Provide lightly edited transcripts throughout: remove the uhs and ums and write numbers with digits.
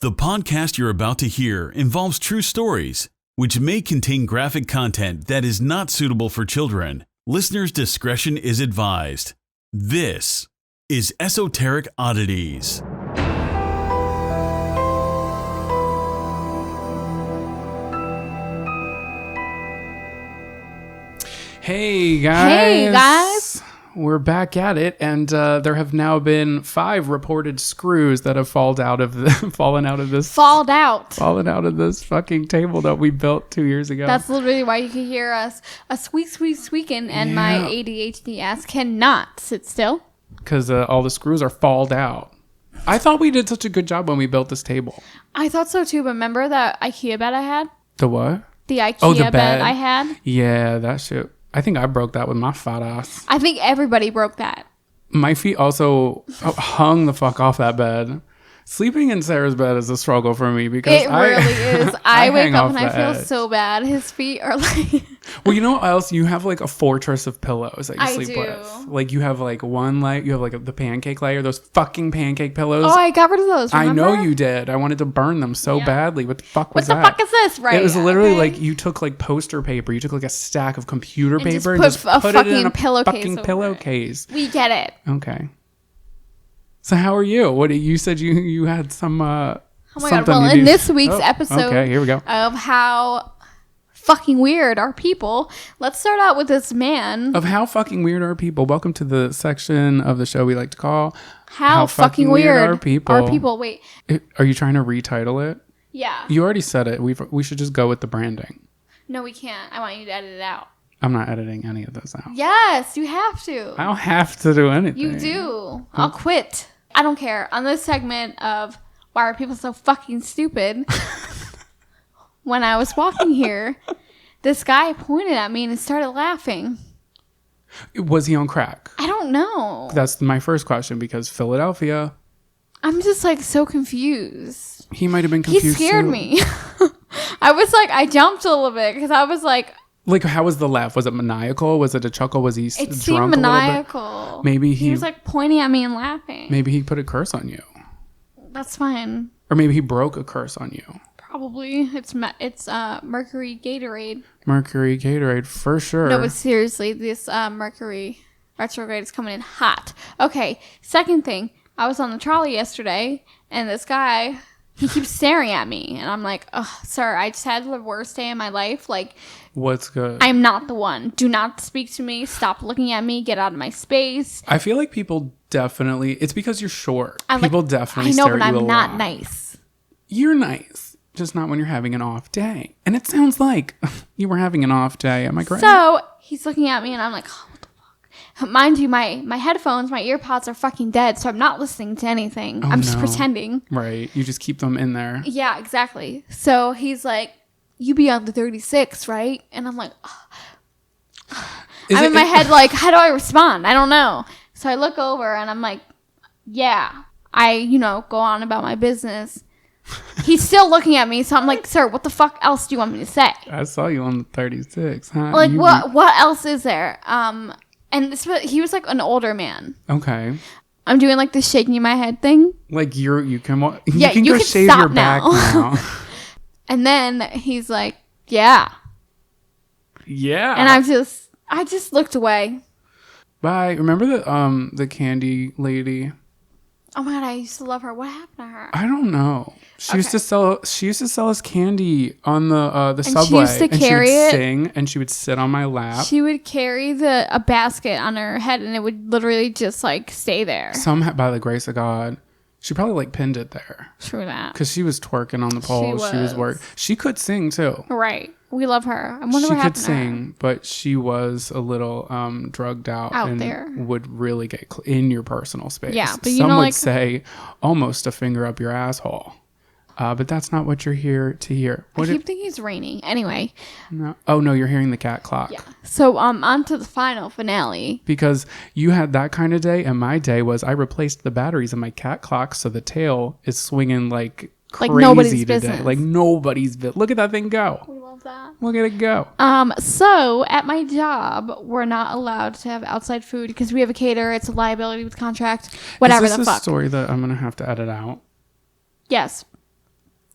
The podcast you're about to hear involves true stories, which may contain graphic content that is not suitable for children. Listener's discretion is advised. This is Esoteric Oddities. Hey guys. We're back at it, and there have now been 5 reported screws that have fallen out of this fucking table that we built 2 years ago. That's literally why you can hear us a squeaking, and my ADHD ass cannot sit still because all the screws are falled out. I thought we did such a good job when we built this table. I thought so too, but remember that IKEA bed I had? The what? The IKEA bed I had? Yeah, that shit. I think I broke that with my fat ass. I think everybody broke that. My feet also hung the fuck off that bed. Sleeping in Sarah's bed is a struggle for me because it really is. I wake up and I feel edge. So bad. His feet are like... Well, you know what else? You have like a fortress of pillows that you I sleep do. with. Like you have like one layer, you have like the pancake layer, those fucking pancake pillows. Oh, I got rid of those, remember? I know you did. I wanted to burn them so badly. What the fuck was that? What the fuck is this? Right. It was literally like you took like poster paper, you took like a stack of computer paper and just just put it in a pillowcase fucking pillowcase. We get it. Okay. So how are you? What you said you had some oh my god! Well, in this week's episode, okay, here we go. Of how fucking weird are people. Let's start out with this man. Of how fucking weird are people? Welcome to the section of the show we like to call How fucking weird are people? Are people? Wait. Are you trying to retitle it? Yeah. You already said it. We should just go with the branding. No, we can't. I want you to edit it out. I'm not editing any of this out. Yes, you have to. I don't have to do anything. You do. I'll quit. I don't care. On this segment of Why Are People So Fucking Stupid, when I was walking here, this guy pointed at me and started laughing. Was he on crack? I don't know. That's my first question because Philadelphia. I'm just like so confused. He might have been confused. He scared me. I jumped a little bit because I was like, how was the laugh? Was it maniacal? Was it a chuckle? Was he it drunk seemed maniacal. A little bit? Maybe he was like pointing at me and laughing. Maybe he put a curse on you. That's fine. Or maybe he broke a curse on you. Probably. It's Mercury Gatorade. Mercury Gatorade for sure. No, but seriously, this Mercury retrograde is coming in hot. Okay, second thing. I was on the trolley yesterday, and this guy, he keeps staring at me, and I'm like, "Oh, sir, I just had the worst day of my life. Like, what's good? I'm not the one. Do not speak to me. Stop looking at me. Get out of my space." I feel like people definitely. It's because you're short. Definitely I know, but I'm not nice. You're nice, just not when you're having an off day. And it sounds like you were having an off day. Am I correct? So he's looking at me, and I'm like, oh, what the fuck? Mind you, my headphones, my ear pods are fucking dead, so I'm not listening to anything. I'm just pretending. Right. You just keep them in there. Yeah, exactly. So he's like, you be on the 36, right? And I'm like, oh. I'm in my head like, how do I respond? I don't know. So I look over and I'm like, yeah. I, go on about my business. He's still looking at me, so I'm like, sir, what the fuck else do you want me to say? I saw you on the 36, huh? Like, what else is there? And he was like an older man. Okay. I'm doing like the shaking my head thing. Like you can go can shave stop your back now. And then he's like, yeah. Yeah. And I just looked away. Bye. Remember the candy lady? Oh my god, I used to love her. What happened to her? I don't know. She used to sell us candy on the subway. She used to carry it. She would sing and she would sit on my lap. She would carry a basket on her head and it would literally just like stay there. Somehow, by the grace of God, she probably like pinned it there. True that. Because she was twerking on the pole. She was working. She could sing too. Right. We love her. I wonder what happened to her. She could sing, but she was a little drugged out and there. Would really get in your personal space. Yeah, but some would say almost a finger up your asshole. But that's not what you're here to hear. I keep thinking it's raining. Anyway. No. Oh, no, you're hearing the cat clock. Yeah. So on to the final finale. Because you had that kind of day, and my day was I replaced the batteries in my cat clock, so the tail is swinging like crazy nobody's today. business. Like nobody's business. Look at that thing go. We love that. Look at it go. So at my job, we're not allowed to have outside food because we have a caterer. It's a liability with contract. Whatever is this the fuck. a story that I'm gonna have to edit out? Yes.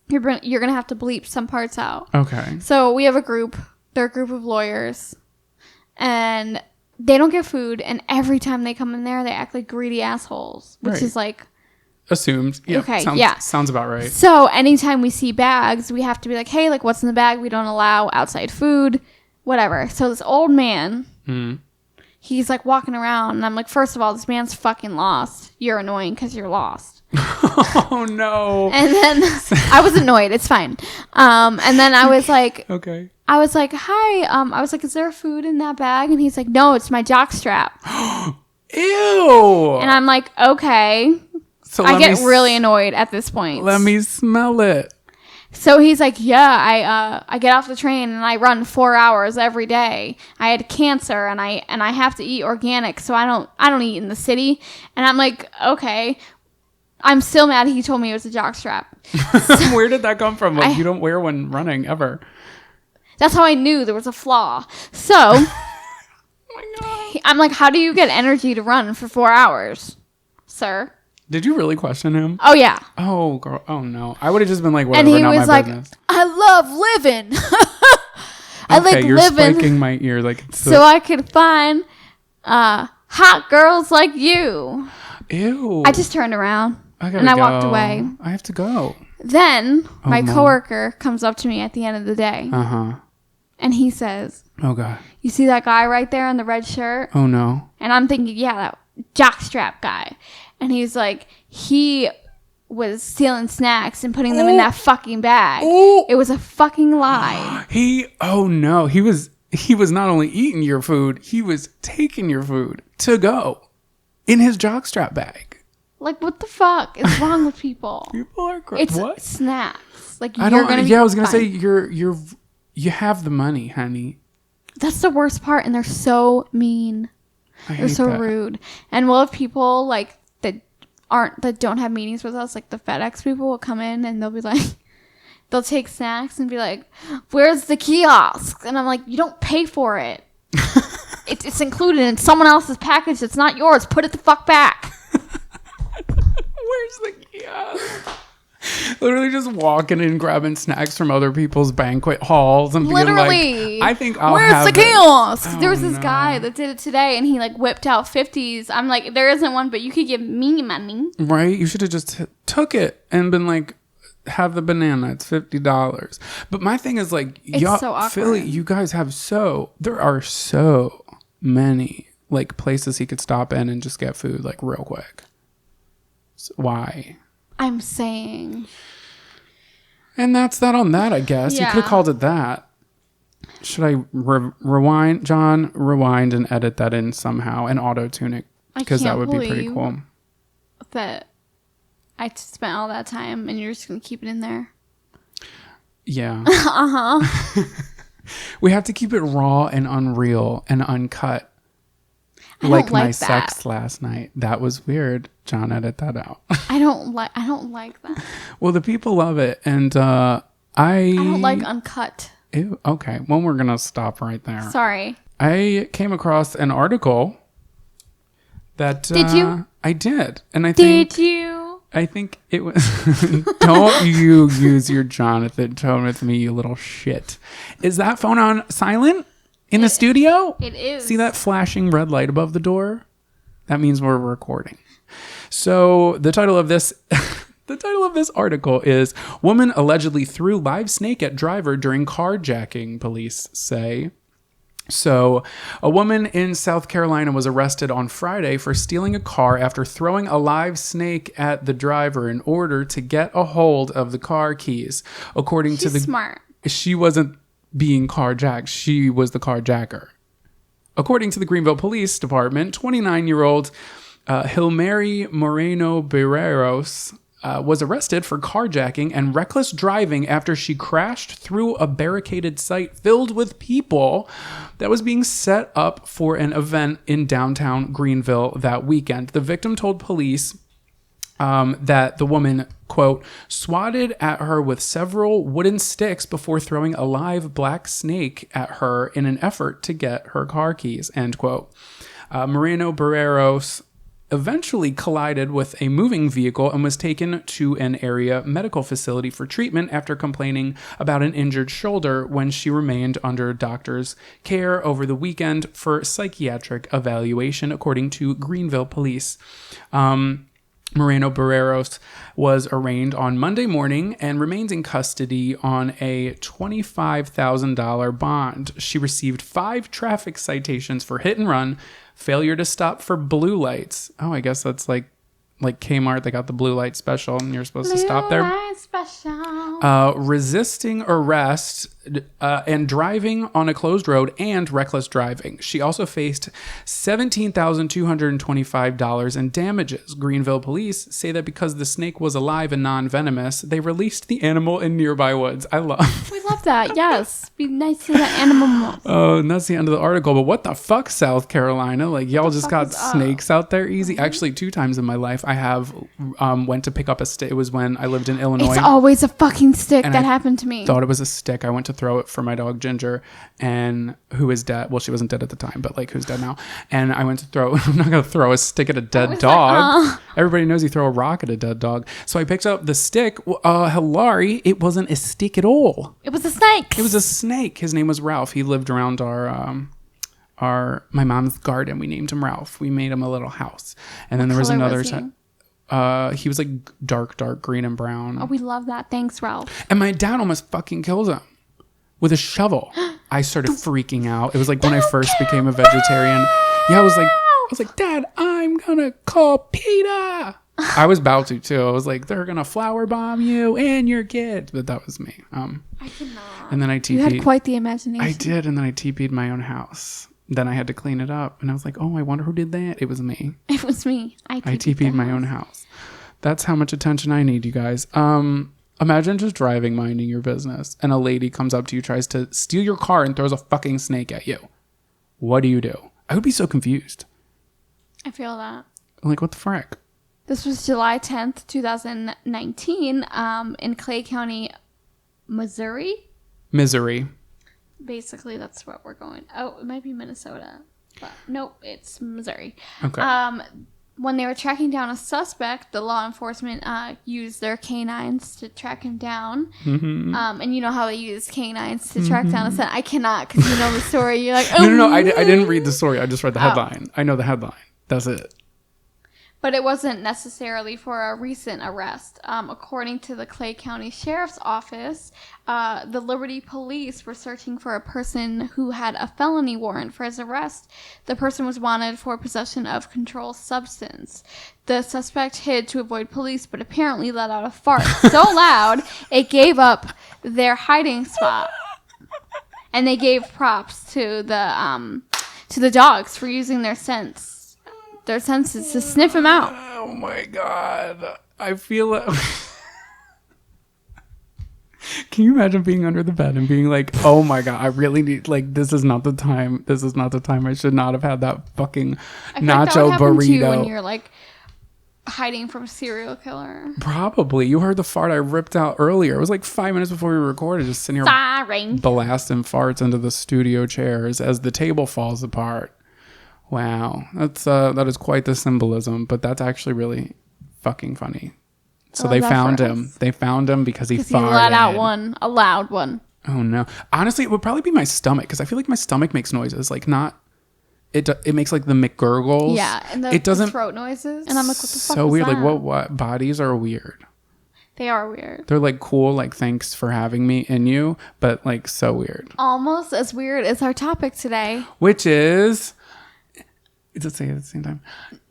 you're going to have to bleep some parts out. Okay. So we have a group. They're a group of lawyers. And they don't get food. And every time they come in there, they act like greedy assholes. Which is like... Assumed. Yeah. Okay, Sounds about right. So anytime we see bags, we have to be like, hey, like, what's in the bag? We don't allow outside food. Whatever. So this old man... He's like walking around. And I'm like, first of all, this man's fucking lost. You're annoying because you're lost. Oh, no. And then I was annoyed. It's fine. And then I was like... Okay. I was like, hi. I was like, is there food in that bag? And he's like, no, it's my jockstrap. Ew. And I'm like, okay. So I get really annoyed at this point. Let me smell it. So he's like, yeah, I get off the train and I run 4 hours every day. I had cancer and I have to eat organic, so I don't eat in the city. And I'm like, okay. I'm still mad he told me it was a jockstrap. Where did that come from? Like, you don't wear one running ever. That's how I knew there was a flaw. So, oh my God. I'm like, how do you get energy to run for 4 hours, sir? Did you really question him? Oh, yeah. Oh, girl. Oh, no. I would have just been like, whatever, and he not was my like, business. I love living. I like you're living. spiking my ear. Like, so I could find hot girls like you. Ew. I just turned around and I walked away. I have to go. Then my coworker comes up to me at the end of the day. Uh-huh. And he says, oh, God. You see that guy right there in the red shirt? Oh, no. And I'm thinking, yeah, that jockstrap guy. And he's like, he was stealing snacks and putting them in that fucking bag. Ooh. It was a fucking lie. Oh, no. He was not only eating your food, he was taking your food to go in his jockstrap bag. Like, what the fuck is wrong with people? People are crazy. It's what? Snacks. Like, I you're gonna be I was gonna fine. say you have the money, honey. That's the worst part, and they're so mean. They're so rude. And we'll have people like that don't have meetings with us, like the FedEx people will come in and they'll be like, they'll take snacks and be like, where's the kiosk? And I'm like, you don't pay for it. It's included in someone else's package. It's not yours. Put it the fuck back. Where's the kiosk? Literally just walking and grabbing snacks from other people's banquet halls and being like, I think I'll have Where's the kiosk? Oh, there was this guy that did it today and he like whipped out 50s. I'm like, there isn't one, but you could give me money. Right? You should have just took it and been like, have the banana. It's $50. But my thing is like, y'all, so awkward. Philly, you guys there are so many like places he could stop in and just get food like real quick. So why? I'm saying. And that's that on that, I guess. Yeah. You could have called it that. Should I rewind, John? Rewind and edit that in somehow and auto-tune it. Because that would be pretty cool. That I spent all that time and you're just going to keep it in there. Yeah. Uh-huh. We have to keep it raw and unreal and uncut. Like my sex last night. That was weird. John, edit that out. I don't like that. Well, the people love it, and I don't like uncut. Ew, okay, well, we're gonna stop right there. Sorry. I came across an article that did you? I did, and I think did you? I think it was. Don't you use your Jonathan tone with me, you little shit. Is that phone on silent? In the studio? It is. See that flashing red light above the door? That means we're recording. So the title of this article is Woman Allegedly Threw Live Snake at Driver During Carjacking, police say. So a woman in South Carolina was arrested on Friday for stealing a car after throwing a live snake at the driver in order to get a hold of the car keys. According to the smart. She wasn't being carjacked. She was the carjacker. According to the Greenville Police Department, 29-year-old Hilmary Moreno Barreros was arrested for carjacking and reckless driving after she crashed through a barricaded site filled with people that was being set up for an event in downtown Greenville that weekend. The victim told police that the woman, quote, swatted at her with several wooden sticks before throwing a live black snake at her in an effort to get her car keys, end quote. Moreno Barreros eventually collided with a moving vehicle and was taken to an area medical facility for treatment after complaining about an injured shoulder when she remained under doctor's care over the weekend for psychiatric evaluation, according to Greenville police. Moreno Barreros was arraigned on Monday morning and remains in custody on a $25,000 bond. She received 5 traffic citations for hit and run, failure to stop for blue lights. Oh, I guess that's like Kmart. They got the blue light special and you're supposed to stop there. Light special. Resisting arrest and driving on a closed road and reckless driving. She also faced $17,225 in damages. Greenville police say that because the snake was alive and non-venomous, they released the animal in nearby woods. We love that. Yes. Be nice to the animal. Oh, and that's the end of the article. But what the fuck, South Carolina? Like, y'all just got snakes out there easy. Mm-hmm. Actually, 2 times in my life, I have went to pick up a stick. It was when I lived in Illinois. It's always a fucking stick. That happened to me. Thought it was a stick. I went to throw it for my dog Ginger, and who is dead. Well, she wasn't dead at the time, but like who's dead now. And I went to throw. I'm not gonna throw a stick at a dead dog. Like, everybody knows you throw a rock at a dead dog. So I picked up the stick. Hilary, it wasn't a stick at all. It was a snake. It was a snake. His name was Ralph. He lived around my mom's garden. We named him Ralph. We made him a little house. And then there was another. He was like dark green and brown. Oh, we love that. Thanks, Ralph. And my dad almost fucking killed him with a shovel. I started freaking out. It was like when I first became a vegetarian. Yeah, I was like, Dad, I'm gonna call PETA. I was about to too. I was like, they're gonna flower bomb you and your kids. But that was me. I cannot. And then I TP'd. You had quite the imagination. I did, and then I TP'd my own house. Then I had to clean it up, and I was like, oh, I wonder who did that. It was me. It was me. I TP'd my own house. That's how much attention I need, you guys. Imagine just driving, minding your business, and a lady comes up to you, tries to steal your car, and throws a fucking snake at you. What do you do? I would be so confused. I feel that. Like, what the frick? This was July 10th, 2019, in Clay County, Missouri. Basically, that's what we're going. Oh, it might be Minnesota. But nope, it's Missouri. Okay. When they were tracking down a suspect, the law enforcement used their canines to track him down. Mm-hmm. And you know how they use canines to track down a scent. I cannot, because you know the story. You're like, oh. No. I didn't read the story. I just read the headline. I know the headline. That's it. But it wasn't necessarily for a recent arrest. According to the Clay County Sheriff's Office, the Liberty Police were searching for a person who had a felony warrant for his arrest. The person was wanted for possession of controlled substance. The suspect hid to avoid police, but apparently let out a fart so loud it gave up their hiding spot. And they gave props to the dogs for using their senses to sniff him out. Oh my God. I feel like... Can you imagine being under the bed and being like, oh my God, I really need, like, this is not the time. I should not have had that fucking nacho burrito. To you when you're like hiding from a serial killer. Probably. You heard the fart I ripped out earlier. It was like 5 minutes before we recorded, just sitting here blasting farts into the studio chairs as the table falls apart. Wow, that is quite the symbolism, but that's actually really fucking funny. So they found him. They found him because he farted. He let out a loud one. Oh no! Honestly, it would probably be my stomach because I feel like my stomach makes noises. Like it makes like the McGurgles. Yeah, and the throat noises. And I'm like, what the fuck? So weird. That? Like what? Bodies are weird. They are weird. They're like cool. Like thanks for having me in you, but like so weird. Almost as weird as our topic today, which is. Let's say it at the same time.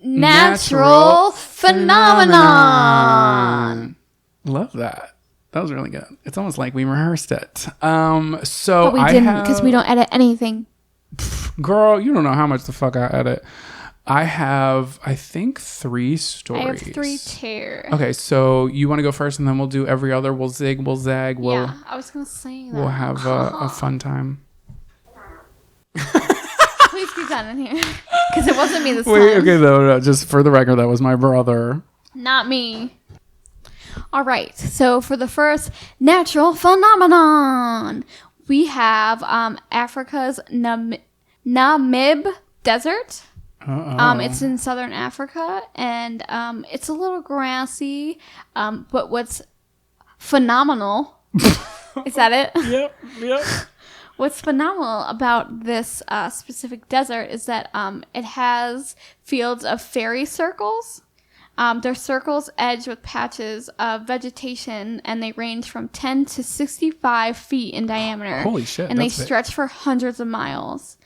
Natural phenomenon. Love that. That was really good. It's almost like we rehearsed it. So but we didn't because we don't edit anything. Girl, you don't know how much the fuck I edit. I have, I think, 3 stories. I have 3 too. Okay, so you want to go first, and then we'll do every other. We'll zig, we'll zag. Yeah, I was gonna say that. We'll have a fun time. Please keep that in here. Because it wasn't me this time. Wait, okay, no, just for the record, that was my brother. Not me. All right, so for the first natural phenomenon, we have Africa's Namib Desert. It's in southern Africa, and it's a little grassy. But what's phenomenal is that it? Yep. What's phenomenal about this specific desert is that it has fields of fairy circles. They're circles edged with patches of vegetation, and they range from 10 to 65 feet in diameter. Holy shit. And they stretch for hundreds of miles.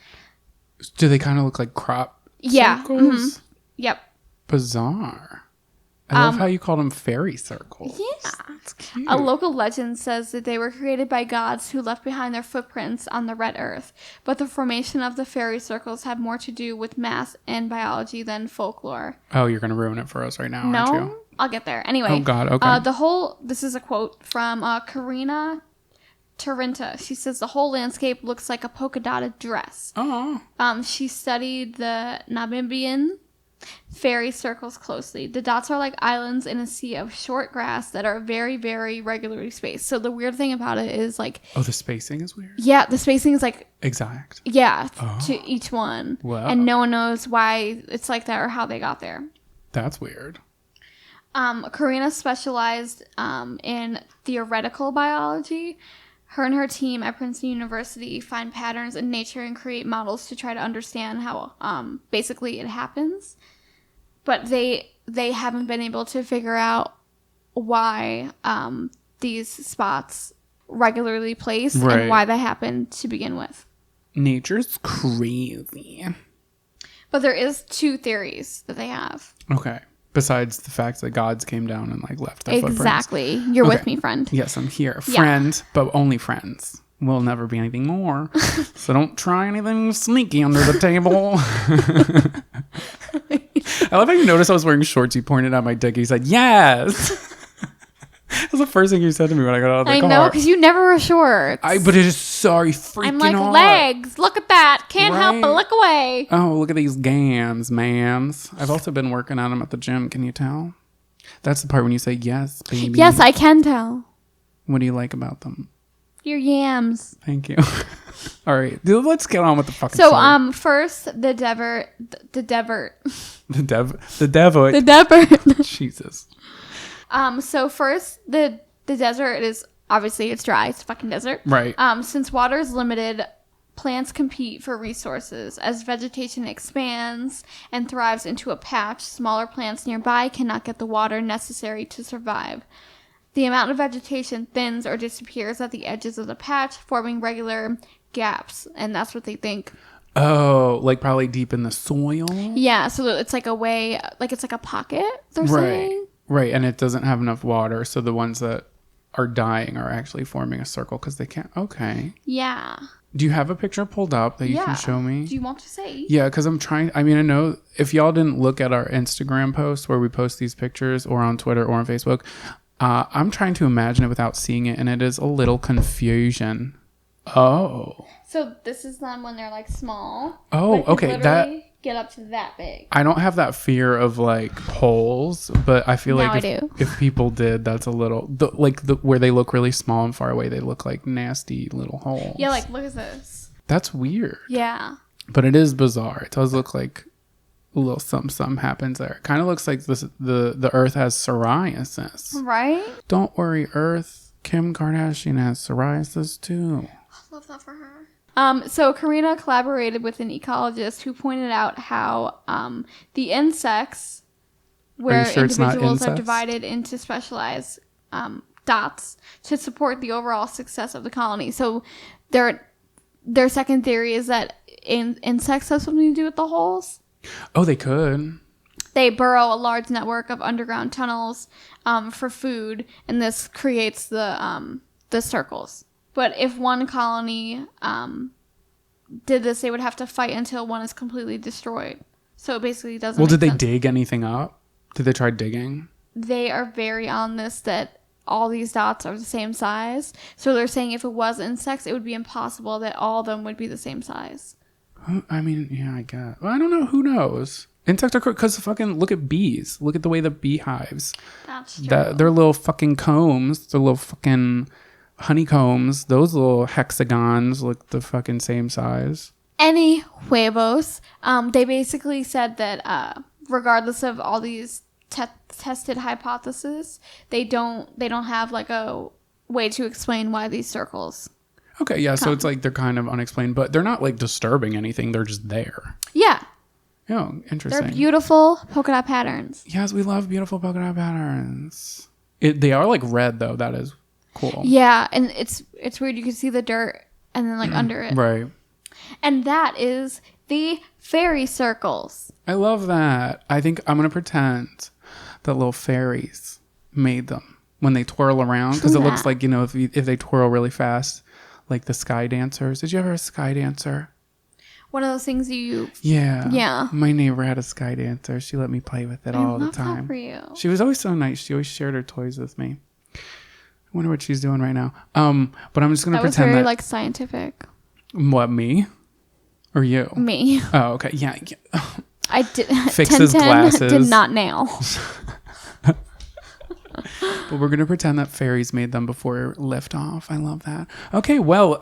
Do they kind of look like crop circles? Mm-hmm. Yep. Bizarre. I love how you call them fairy circles. Yeah. That's cute. A local legend says that they were created by gods who left behind their footprints on the red earth. But the formation of the fairy circles had more to do with math and biology than folklore. Oh, you're going to ruin it for us right now, aren't you? No, I'll get there. Anyway. Oh, God. Okay. This is a quote from Karina Tarinta. She says the whole landscape looks like a polka dotted dress. Oh. She studied the Namibian fairy circles closely. The dots are like islands in a sea of short grass that are very, very regularly spaced. So the weird thing about it is like... Oh, the spacing is weird? Yeah, the spacing is like... Exact. Yeah, to each one. Wow. And no one knows why it's like that or how they got there. That's weird. Karina specialized in theoretical biology. Her and her team at Princeton University find patterns in nature and create models to try to understand how basically it happens. But they haven't been able to figure out why these spots regularly place and why they happen to begin with. Nature's crazy. But there is 2 theories that they have. Okay. Besides the fact that gods came down and like left their footprints. Exactly. You're with me, friend. Yes, I'm here. Friend, but only friends. We'll never be anything more. So don't try anything sneaky under the table. I love how you noticed I was wearing shorts. You pointed out my dick. You said, yes. That was the first thing you said to me when I got out of the car. I know, because you never wear shorts. But it is sorry freaking I'm like, hard. legs. Look at that. Can't help but look away. Oh, look at these gams, mans. I've also been working on them at the gym. Can you tell? That's the part when you say, yes, baby. Yes, I can tell. What do you like about them? Your yams. Thank you. All right. Let's get on with the fucking story. So, first, the Devert. The Devot. Jesus. So first, the desert is obviously it's dry. It's a fucking desert. Right. Since water is limited, plants compete for resources. As vegetation expands and thrives into a patch, smaller plants nearby cannot get the water necessary to survive. The amount of vegetation thins or disappears at the edges of the patch, forming regular gaps, and that's what they think. Oh, like probably deep in the soil? Yeah, so it's like a way, like it's like a pocket, they're saying. Right, and it doesn't have enough water, so the ones that are dying are actually forming a circle because they can't. Okay. Yeah. Do you have a picture pulled up that you can show me? Do you want to say? Yeah, because I'm trying. I mean, I know if y'all didn't look at our Instagram post where we post these pictures, or on Twitter or on Facebook, I'm trying to imagine it without seeing it, and it is a little confusion. Oh. So this is them when they're like small. Oh, okay. That get up to that big. I don't have that fear of like holes, but I feel like if people did, that's a little where they look really small and far away, they look like nasty little holes. Yeah, like look at this. That's weird. Yeah. But it is bizarre. It does look like a little something happens there. It kind of looks like the Earth has psoriasis. Right? Don't worry, Earth. Kim Kardashian has psoriasis too. I love that for her. So Karina collaborated with an ecologist who pointed out how the insects, where individuals are divided into specialized dots to support the overall success of the colony. So their second theory is that insects have something to do with the holes. Oh, they could. They burrow a large network of underground tunnels for food, and this creates the circles. But if one colony did this, they would have to fight until one is completely destroyed. So it basically doesn't. Well, did they dig anything up? Did they try digging? They are very on this that all these dots are the same size. So they're saying if it was insects, it would be impossible that all of them would be the same size. I mean, yeah, I guess. Well, I don't know. Who knows? Insects are because fucking look at bees. Look at the way the beehives. That's true. Their little fucking combs. Their little fucking honeycombs. Those little hexagons look the fucking same size. Any huevos. They basically said that regardless of all these tested hypotheses, they don't have like a way to explain why these circles. Okay, yeah, so it's like they're kind of unexplained, but they're not like disturbing anything. They're just there. Yeah. Oh, interesting. They're beautiful polka dot patterns. Yes, we love beautiful polka dot patterns. They are like red though. That is cool. Yeah, and it's weird. You can see the dirt and then like under it. Right. And that is the fairy circles. I love that. I think I'm going to pretend that little fairies made them when they twirl around. Because it looks like, if they twirl really fast, like the sky dancers. Did you ever have a sky dancer? One of those things Yeah. My neighbor had a sky dancer. She let me play with it all the time. That for you. She was always so nice. She always shared her toys with me. I wonder what she's doing right now. But I'm just going to pretend very, that... like, scientific. What, me? Or you? Me. Oh, okay. Yeah. I did. Fixes glasses. Did not nail. But we're going to pretend that fairies made them before liftoff. I love that. Okay, well,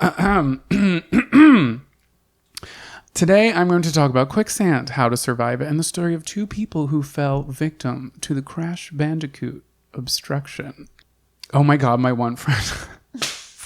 today I'm going to talk about quicksand, how to survive it, and the story of two people who fell victim to the Crash Bandicoot obstruction. Oh my God, my one friend.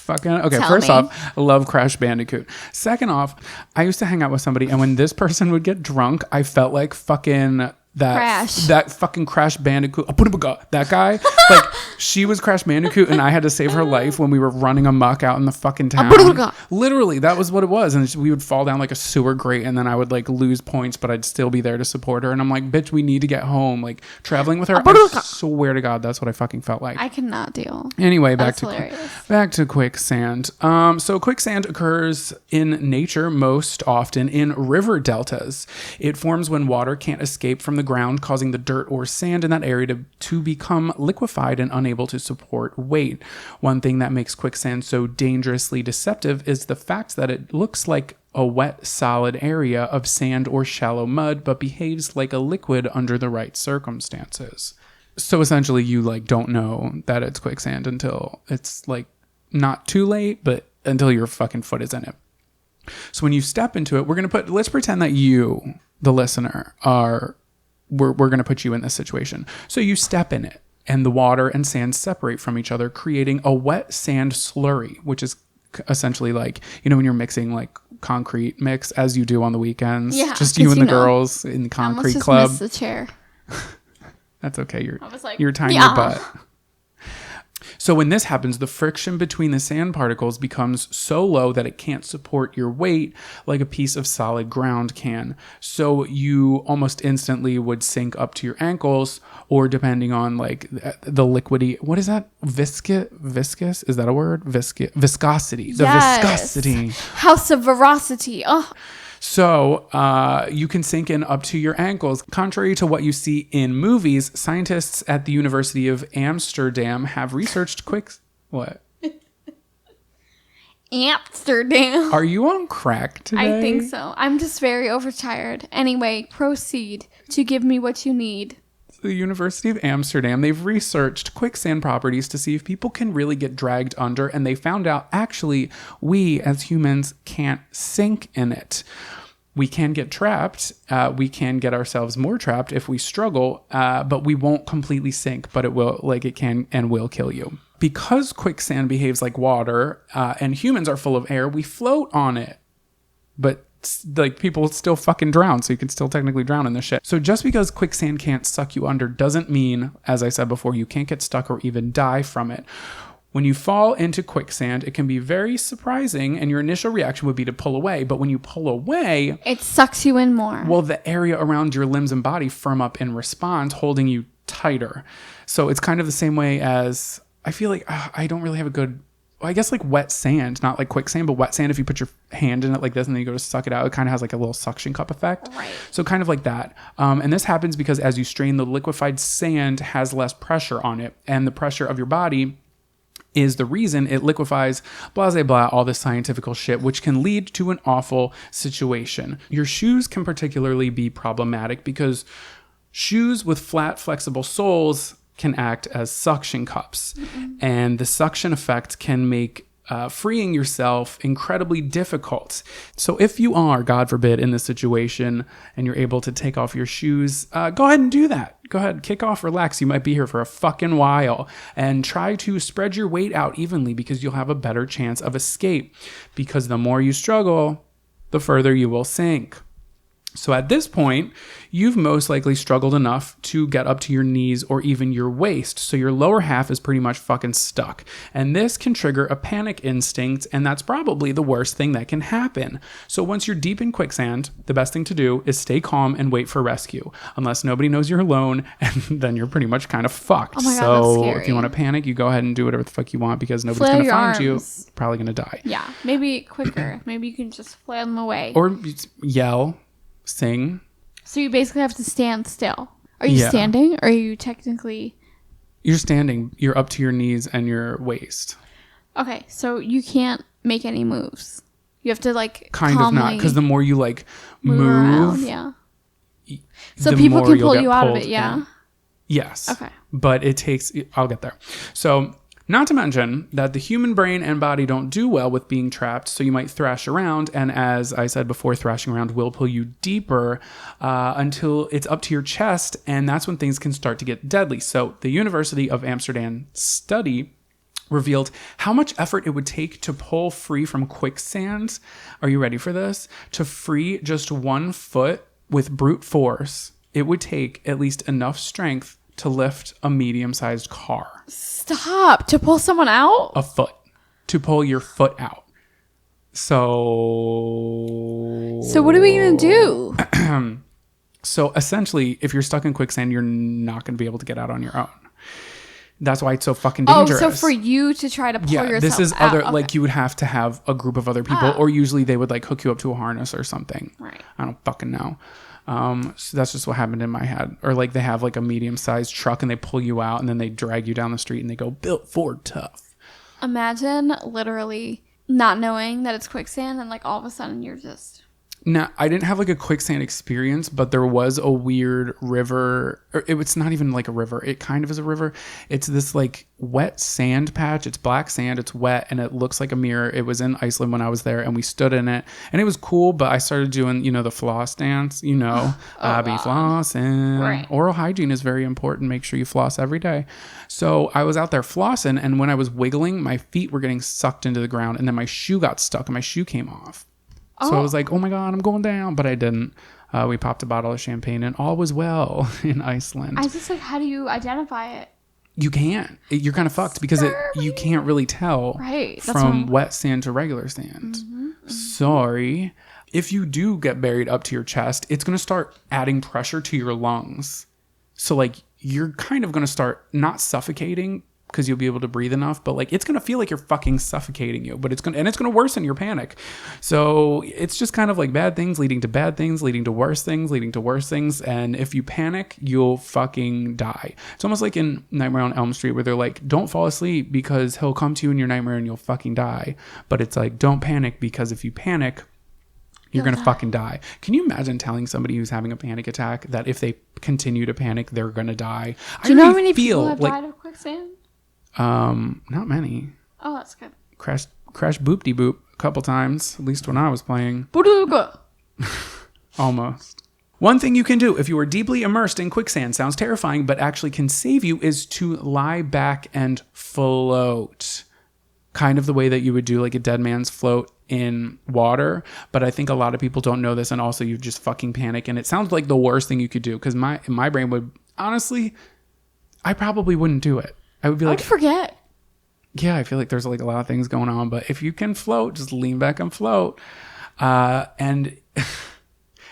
Okay, first off, I love Crash Bandicoot. Second off, I used to hang out with somebody, and when this person would get drunk, I felt like fucking that fucking Crash Bandicoot. That guy. Like, she was Crash Bandicoot, and I had to save her life when we were running amok out in the fucking town. Literally, that was what it was. And we would fall down like a sewer grate, and then I would like lose points, but I'd still be there to support her. And I'm like, bitch, we need to get home. Like, traveling with her, I swear to God, that's what I fucking felt like. I cannot deal. Anyway, back to quicksand. So quicksand occurs in nature most often in river deltas. It forms when water can't escape from the ground, causing the dirt or sand in that area to become liquefied and unable to support weight. One thing that makes quicksand so dangerously deceptive is the fact that it looks like a wet, solid area of sand or shallow mud, but behaves like a liquid under the right circumstances. So essentially, you like don't know that it's quicksand until it's like not too late, but until your fucking foot is in it. So when you step into it, let's pretend that you, the listener, we're going to put you in this situation. So you step in it, and the water and sand separate from each other, creating a wet sand slurry, which is essentially like, when you're mixing like concrete mix as you do on the weekends. Yeah, just you and the girls in the concrete club. I almost missed the chair. That's okay. You're tying your butt. So when this happens, the friction between the sand particles becomes so low that it can't support your weight like a piece of solid ground can. So you almost instantly would sink up to your ankles, or depending on like the liquidy, what is that? Viscous? Is that a word? Viscosity. The viscosity. House of veracity. Oh. So you can sink in up to your ankles. Contrary to what you see in movies, scientists at the University of Amsterdam have researched What? Amsterdam. Are you on crack today? I think so. I'm just very overtired. Anyway, proceed to give me what you need. The University of Amsterdam, they've researched quicksand properties to see if people can really get dragged under, and they found out actually we as humans can't sink in it. We can get trapped. We can get ourselves more trapped if we struggle, but we won't completely sink, but it can and will kill you. Because quicksand behaves like water, and humans are full of air, we float on it. But like people still fucking drown, so you can still technically drown in this shit. So just because quicksand can't suck you under doesn't mean, as I said before, you can't get stuck or even die from it. When you fall into quicksand, it can be very surprising, and your initial reaction would be to pull away. But when you pull away, it sucks you in more. Well, the area around your limbs and body firm up in response, holding you tighter. So it's kind of the same way as, I feel like I don't really have a good, I guess like wet sand, not like quicksand, but wet sand. If you put your hand in it like this and then you go to suck it out, it kind of has like a little suction cup effect. Right. So kind of like that. And this happens because as you strain, the liquefied sand has less pressure on it, and the pressure of your body is the reason it liquefies, blah, blah, blah, all this scientific shit, which can lead to an awful situation. Your shoes can particularly be problematic because shoes with flat, flexible soles can act as suction cups. Mm-hmm. And the suction effect can make freeing yourself incredibly difficult. So if you are, God forbid, in this situation and you're able to take off your shoes, go ahead and do that. Go ahead, kick off, relax. You might be here for a fucking while, and try to spread your weight out evenly because you'll have a better chance of escape, because the more you struggle, the further you will sink. So at this point, you've most likely struggled enough to get up to your knees or even your waist. So your lower half is pretty much fucking stuck. And this can trigger a panic instinct, and that's probably the worst thing that can happen. So once you're deep in quicksand, the best thing to do is stay calm and wait for rescue. Unless nobody knows you're alone, and then you're pretty much kind of fucked. Oh my God, so that's scary. if you want to panic, you go ahead and do whatever the fuck you want, because nobody's going to find you. Probably going to die. Yeah, maybe quicker. Maybe you can just flail them away. Or yell, sing. So you basically have to stand still. Are you standing, or are you technically... You're standing. You're up to your knees and your waist. Okay, so you can't make any moves. You have to kind of not, because the more you move around, yeah. So people can pull you out of it, yeah. In. Yes. Okay. But it takes... I'll get there. So... Not to mention that the human brain and body don't do well with being trapped, so you might thrash around, and as I said before, thrashing around will pull you deeper until it's up to your chest, and that's when things can start to get deadly. So the University of Amsterdam study revealed how much effort it would take to pull free from quicksand. Are you ready for this? To free just 1 foot with brute force, it would take at least enough strength to lift a medium-sized car. Stop. To pull someone out? A foot. To pull your foot out. So what are we going to do? So essentially, if you're stuck in quicksand, you're not going to be able to get out on your own. That's why it's so fucking dangerous. Oh, so for you to try to pull yourself this is out. other, okay. You would have to have a group of other people, or usually they would hook you up to a harness or something. Right. I don't fucking know. So that's just what happened in my head. Or they have a medium-sized truck and they pull you out and then they drag you down the street and they go, built Ford tough. Imagine literally not knowing that it's quicksand and all of a sudden you're just... Now, I didn't have a quicksand experience, but there was a weird river. It's not even a river. It kind of is a river. It's this wet sand patch. It's black sand. It's wet and it looks like a mirror. It was in Iceland when I was there and we stood in it and it was cool, but I started doing, the floss dance, I be flossing. Right. Oral hygiene is very important. Make sure you floss every day. So I was out there flossing, and when I was wiggling, my feet were getting sucked into the ground, and then my shoe got stuck and my shoe came off. So I was like, oh my God, I'm going down. But I didn't. We popped a bottle of champagne and all was well in Iceland. I just how do you identify it? You can't. You're kind of fucked because you can't really tell from wet sand to regular sand. Mm-hmm. Sorry. If you do get buried up to your chest, it's going to start adding pressure to your lungs. So you're kind of going to start not suffocating, because you'll be able to breathe enough, but it's going to feel like you're fucking suffocating you, but it's going to worsen your panic. So it's just kind of bad things leading to bad things, leading to worse things, leading to worse things. And if you panic, you'll fucking die. It's almost like in Nightmare on Elm Street where they're don't fall asleep because he'll come to you in your nightmare and you'll fucking die. But it's don't panic, because if you panic, you're going to fucking die. Can you imagine telling somebody who's having a panic attack that if they continue to panic, they're going to die? Do you know how many people have died of quicksand? Not many. Oh, that's good. Crash boop-de boop a couple times, at least when I was playing. Almost. One thing you can do if you are deeply immersed in quicksand, sounds terrifying, but actually can save you, is to lie back and float. Kind of the way that you would do a dead man's float in water. But I think a lot of people don't know this, and also you just fucking panic, and it sounds like the worst thing you could do, because my brain would, honestly, I probably wouldn't do it. I would be I'd forget. Yeah, I feel like there's a lot of things going on, but if you can float, just lean back and float. And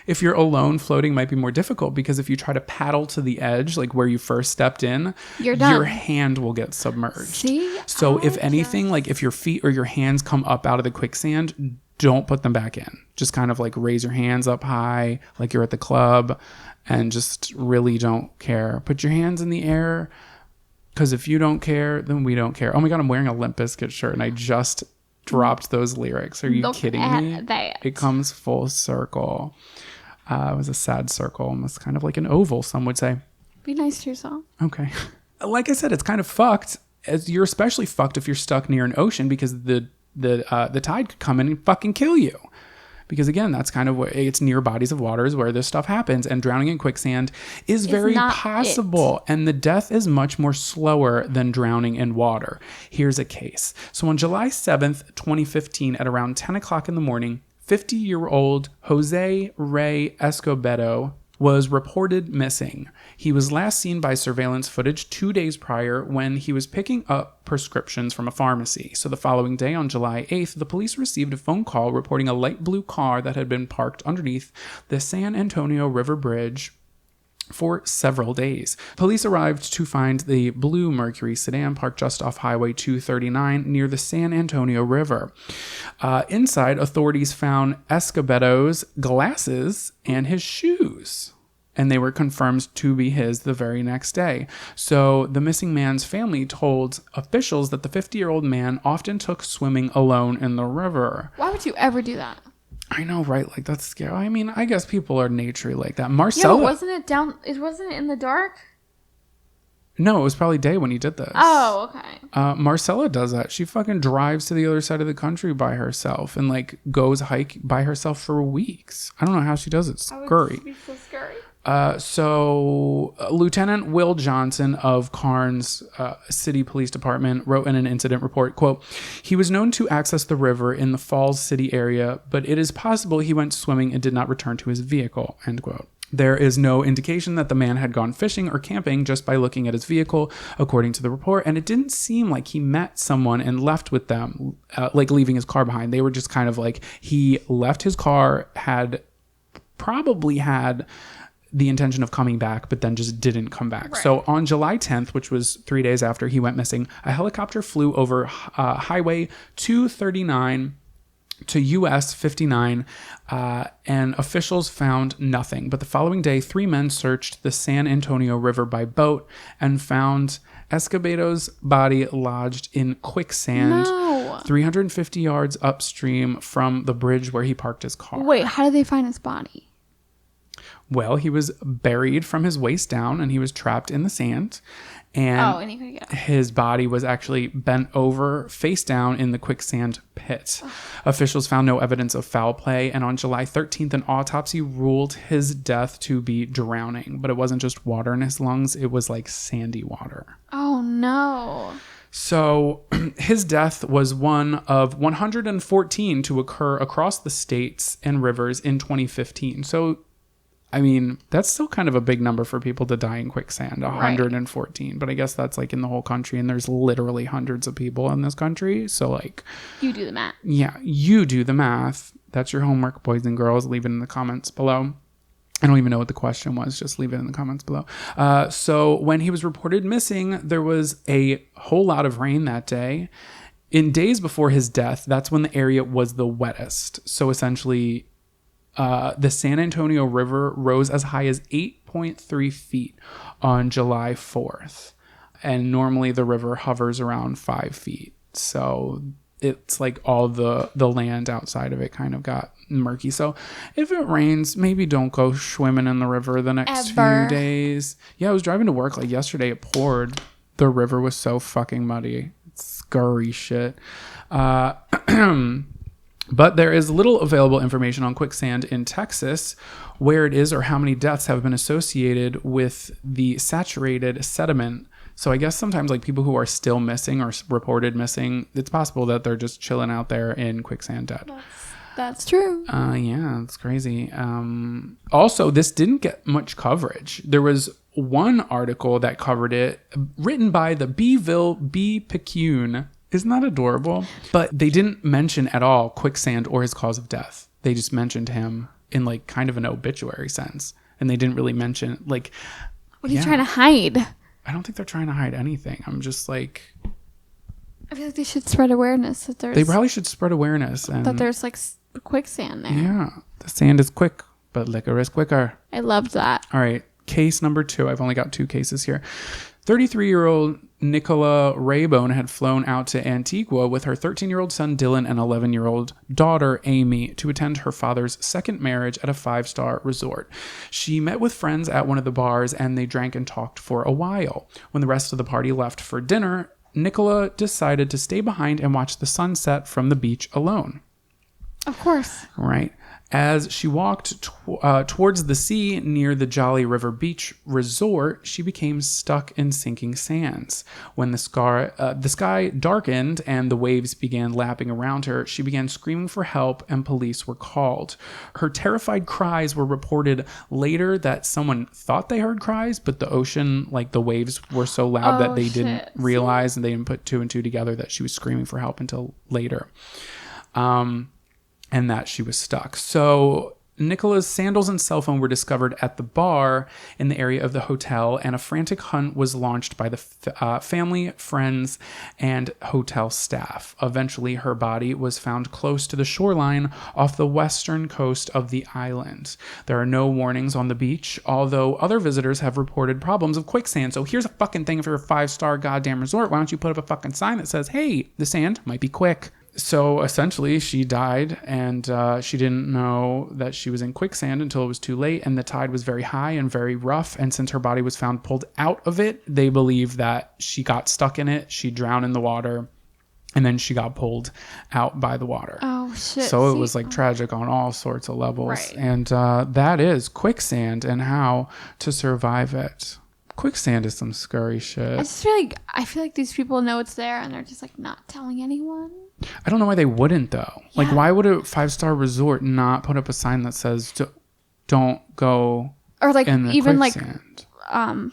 if you're alone, floating might be more difficult, because if you try to paddle to the edge, where you first stepped in, you're done. Your hand will get submerged. See? So if anything, if your feet or your hands come up out of the quicksand, don't put them back in. Just kind of raise your hands up high, like you're at the club, and just really don't care. Put your hands in the air. Because if you don't care, then we don't care. Oh my God, I'm wearing a Limp Bizkit shirt and I just dropped those lyrics. Are you kidding me? It comes full circle. It was a sad circle, almost kind of like an oval, some would say. Be nice to yourself. Okay. Like I said, it's kind of fucked. You're especially fucked if you're stuck near an ocean, because the the tide could come in and fucking kill you. Because again, that's kind of what it's near bodies of waters where this stuff happens, and drowning in quicksand is very possible. And the death is much more slower than drowning in water. Here's a case. So on July 7th, 2015, at around 10 o'clock in the morning, 50-year-old Jose Ray Escobedo was reported missing. He was last seen by surveillance footage 2 days prior when he was picking up prescriptions from a pharmacy. So the following day, on July 8th, the police received a phone call reporting a light blue car that had been parked underneath the San Antonio River Bridge for several days. Police arrived to find the blue Mercury sedan parked just off Highway 239 near the San Antonio River. Inside, authorities found Escobedo's glasses and his shoes, and they were confirmed to be his the very next day. So the missing man's family told officials that the 50-year-old man often took swimming alone in the river. Why would you ever do that? I know, right? Like, that's scary. I mean, I guess people are naturally like that. Marcella... Yeah, but wasn't it in the dark? No, it was probably day when he did this. Oh, okay. Marcella does that. She fucking drives to the other side of the country by herself and, like, goes hike by herself for weeks. I don't know how she does it. Scurry. That would be so scary. So Lieutenant Will Johnson of Karnes City Police Department wrote in an incident report, quote, "He was known to access the river in the Falls City area, but it is possible he went swimming and did not return to his vehicle," end quote. There is no indication that the man had gone fishing or camping just by looking at his vehicle, according to the report, and it didn't seem like he met someone and left with them, like leaving his car behind. They were just kind of like, he left his car, probably had the intention of coming back, but then just didn't come back. Right. So on July 10th, which was 3 days after he went missing, a helicopter flew over Highway 239 to US 59, and officials found nothing. But the following day, 3 men searched the San Antonio River by boat and found Escobedo's body lodged in quicksand 350 yards upstream from the bridge where he parked his car. Wait, how did they find his body? Well, he was buried from his waist down and he was trapped in the sand. And he couldn't get out. His body was actually bent over, face down in the quicksand pit. Officials found no evidence of foul play, and on July 13th, an autopsy ruled his death to be drowning. But it wasn't just water in his lungs, it was like sandy water. Oh, no. So his death was one of 114 to occur across the states and rivers in 2015. So I mean, that's still kind of a big number for people to die in quicksand, 114. Right. But I guess that's like in the whole country, and there's literally hundreds of people in this country. So like... You do the math. Yeah, you do the math. That's your homework, boys and girls. Leave it in the comments below. I don't even know what the question was. Just leave it in the comments below. So when he was reported missing, there was a whole lot of rain that day. In days before his death, that's when the area was the wettest. So essentially... the San Antonio River rose as high as 8.3 feet on July 4th. And normally the river hovers around 5 feet. So it's like all the land outside of it kind of got murky. So if it rains, maybe don't go swimming in the river the next few days. Yeah, I was driving to work like yesterday. It poured. The river was so fucking muddy. It's scurry shit. But there is little available information on quicksand in Texas, where it is or how many deaths have been associated with the saturated sediment. So I guess sometimes like people who are still missing or reported missing, it's possible that they're just chilling out there in quicksand dead. That's true. Yeah, it's crazy. Also, this didn't get much coverage. There was one article that covered it, written by the Beeville Bee Picayune. Isn't that adorable? But they didn't mention at all quicksand or his cause of death. They just mentioned him in like kind of an obituary sense. And they didn't really mention like... What are you trying to hide? I don't think they're trying to hide anything. I'm just like... I feel like they should spread awareness that there's... They probably should spread awareness. And that there's like quicksand there. Yeah. The sand is quick, but liquor is quicker. I loved that. All right. Case number 2. I've only got 2 cases here. 33-year-old Nicola Raybone had flown out to Antigua with her 13-year-old son Dylan and 11-year-old daughter Amy to attend her father's second marriage at a 5-star resort. She met with friends at one of the bars and they drank and talked for a while. When the rest of the party left for dinner, Nicola decided to stay behind and watch the sunset from the beach alone. Of course. Right. As she walked towards the sea near the Jolly River Beach Resort, she became stuck in sinking sands. When the sky darkened and the waves began lapping around her, she began screaming for help and police were called. Her terrified cries were reported later that someone thought they heard cries, but the ocean, like the waves were so loud that they didn't realize and they didn't put two and two together that she was screaming for help until later. And that she was stuck. So Nicola's sandals and cell phone were discovered at the bar in the area of the hotel, and a frantic hunt was launched by the family, friends, and hotel staff. Eventually, her body was found close to the shoreline off the western coast of the island. There are no warnings on the beach, although other visitors have reported problems of quicksand. So here's a fucking thing: if you're a 5-star goddamn resort, why don't you put up a fucking sign that says, hey, the sand might be quick? So essentially, she died, and she didn't know that she was in quicksand until it was too late, and the tide was very high and very rough. And since her body was found pulled out of it, they believe that she got stuck in it, she drowned in the water, and then she got pulled out by the water. Oh, shit. So it was like tragic on all sorts of levels. Right. And that is quicksand and how to survive it. Quicksand is some scary shit. I feel like these people know it's there and they're just like not telling anyone. I don't know why they wouldn't though. Yeah. Like, why would a 5-star resort not put up a sign that says don't go or like in the even quicksand? Like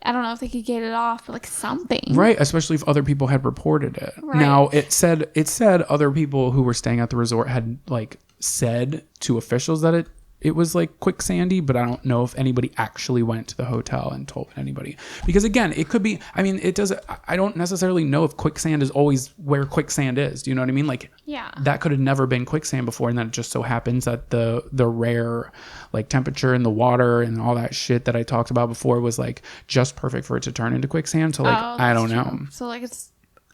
I don't know if they could get it off, but like something. Right, especially if other people had reported it. Right. Now it said other people who were staying at the resort had like said to officials that it was like quicksandy, but I don't know if anybody actually went to the hotel and told anybody. Because again, it could be, I mean, I don't necessarily know if quicksand is always where quicksand is. Do you know what I mean? Like, yeah, that could have never been quicksand before. And then it just so happens that the rare like temperature in the water and all that shit that I talked about before was like just perfect for it to turn into quicksand. So like, I don't know. So like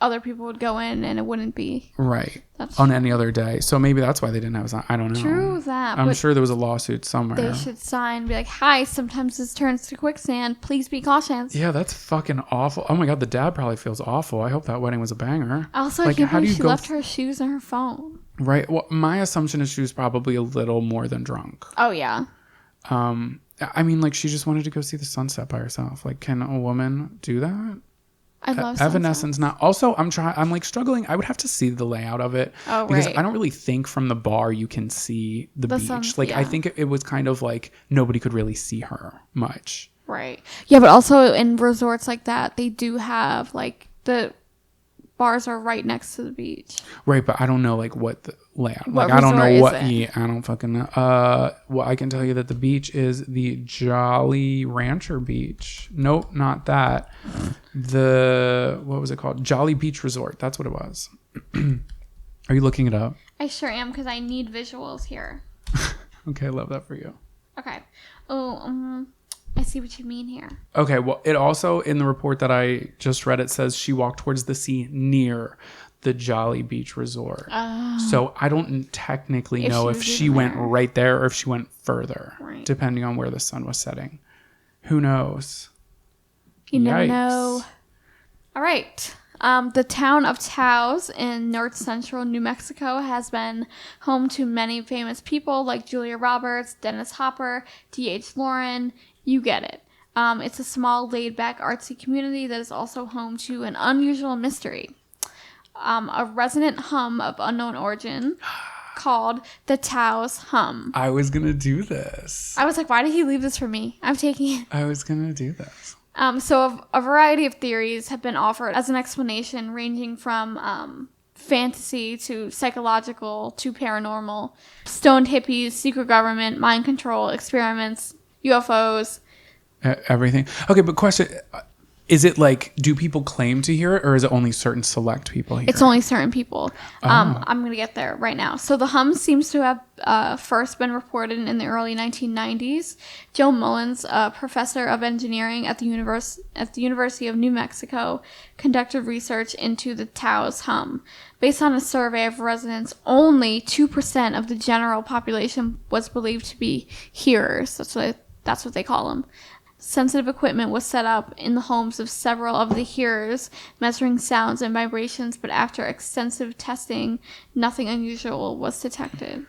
other people would go in and it wouldn't be right on any other day. So maybe that's why they didn't have a sign. I don't know. True that. I'm sure there was a lawsuit somewhere. They should sign, be like, hi, sometimes this turns to quicksand. Please be cautious. Yeah, that's fucking awful. Oh my God, the dad probably feels awful. I hope that wedding was a banger. Also, like, I can't believe she left her shoes and her phone. Right. Well, my assumption is she was probably a little more than drunk. Oh, yeah. I mean, like, she just wanted to go see the sunset by herself. Like, can a woman do that? I love Evanescence. Not also. I'm like struggling. I would have to see the layout of it because I don't really think from the bar you can see the beach. Like I think it was kind of like nobody could really see her much. Right. Yeah, but also in resorts like that, they do have like the bars are right next to the beach. Right, but I don't know like what the layout. Like I don't know what. Yeah, I don't fucking know. Well, I can tell you that the beach is the Jolly Rancher Beach. Nope, not that. What was it called? Jolly Beach Resort. That's what it was. Are you looking it up? I sure am because I need visuals here. Okay, I love that for you. Okay. Oh, I see what you mean here. Okay, well, it also, in the report that I just read, it says she walked towards the sea near the Jolly Beach Resort. So I don't technically know if she went right there or if she went further, depending on where the sun was setting. Who knows? You never know. All right. The town of Taos in north central New Mexico has been home to many famous people like Julia Roberts, Dennis Hopper, D.H. Lauren. You get it. It's a small, laid-back, artsy community that is also home to an unusual mystery. A resonant hum of unknown origin called the Taos Hum. I was going to do this. I was like, why did he leave this for me? I'm taking it. I was going to do this. So a variety of theories have been offered as an explanation, ranging from fantasy to psychological to paranormal, stoned hippies, secret government, mind control, experiments, UFOs. Everything. Okay, but question, is it like, do people claim to hear it or is it only certain select people hear it? It's only certain people. I'm going to get there right now. So the hum seems to have first been reported in the early 1990s. Joe Mullins, a professor of engineering at the University of New Mexico, conducted research into the Taos hum. Based on a survey of residents, only 2% of the general population was believed to be hearers. That's what they call them. Sensitive equipment was set up in the homes of several of the hearers, measuring sounds and vibrations, but after extensive testing, nothing unusual was detected.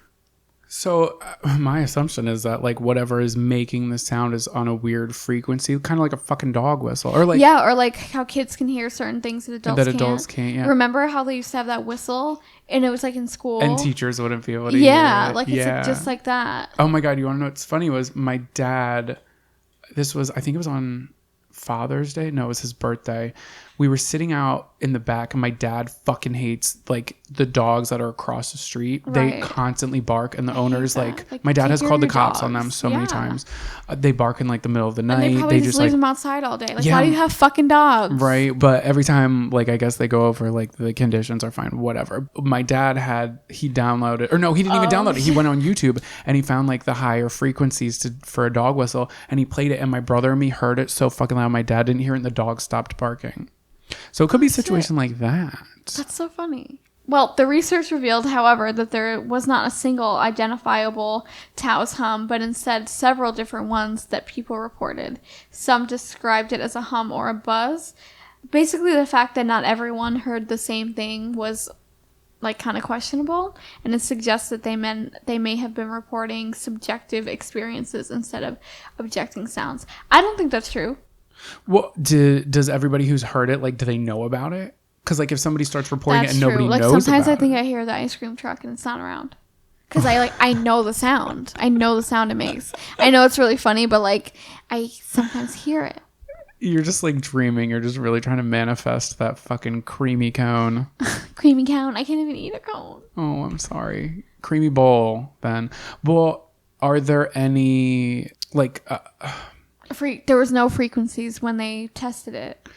So my assumption is that like whatever is making the sound is on a weird frequency, kind of like a fucking dog whistle, or like or like how kids can hear certain things that adults can't. Yeah. Remember how they used to have that whistle, and it was like in school, and teachers wouldn't be able to hear it. Like it's like just like that. Oh my god, you want to know what's funny was my dad. This was, I think it was on Father's Day. No, it was his birthday. We were sitting out in the back, and my dad fucking hates like the dogs that are across the street. Right. They constantly bark, and the owners like my dad has called the cops on them so many times. They bark in like the middle of the night. And they probably just leave them outside all day. Like, why do you have fucking dogs? Right, but every time, like, I guess they go over like the conditions are fine, whatever. My dad he downloaded, or no, he didn't even download it. He went on YouTube and he found like the higher frequencies for a dog whistle, and he played it. And my brother and me heard it so fucking loud. My dad didn't hear it, and the dog stopped barking. So it could be a situation like that. That's so funny. Well, the research revealed, however, that there was not a single identifiable Tao's hum, but instead several different ones that people reported. Some described it as a hum or a buzz. Basically, the fact that not everyone heard the same thing was like kind of questionable, and it suggests that they may have been reporting subjective experiences instead of objecting sounds. I don't think that's true. Well, does everybody who's heard it, like, do they know about it? Because, like, if somebody starts reporting it and nobody knows about it. Sometimes I think I hear the ice cream truck and it's not around. Because I know the sound. I know the sound it makes. I know it's really funny, but, like, I sometimes hear it. You're just, like, dreaming. You're just really trying to manifest that fucking creamy cone. Creamy cone? I can't even eat a cone. Oh, I'm sorry. Creamy bowl, then. Well, are there any, like... there was no frequencies when they tested it.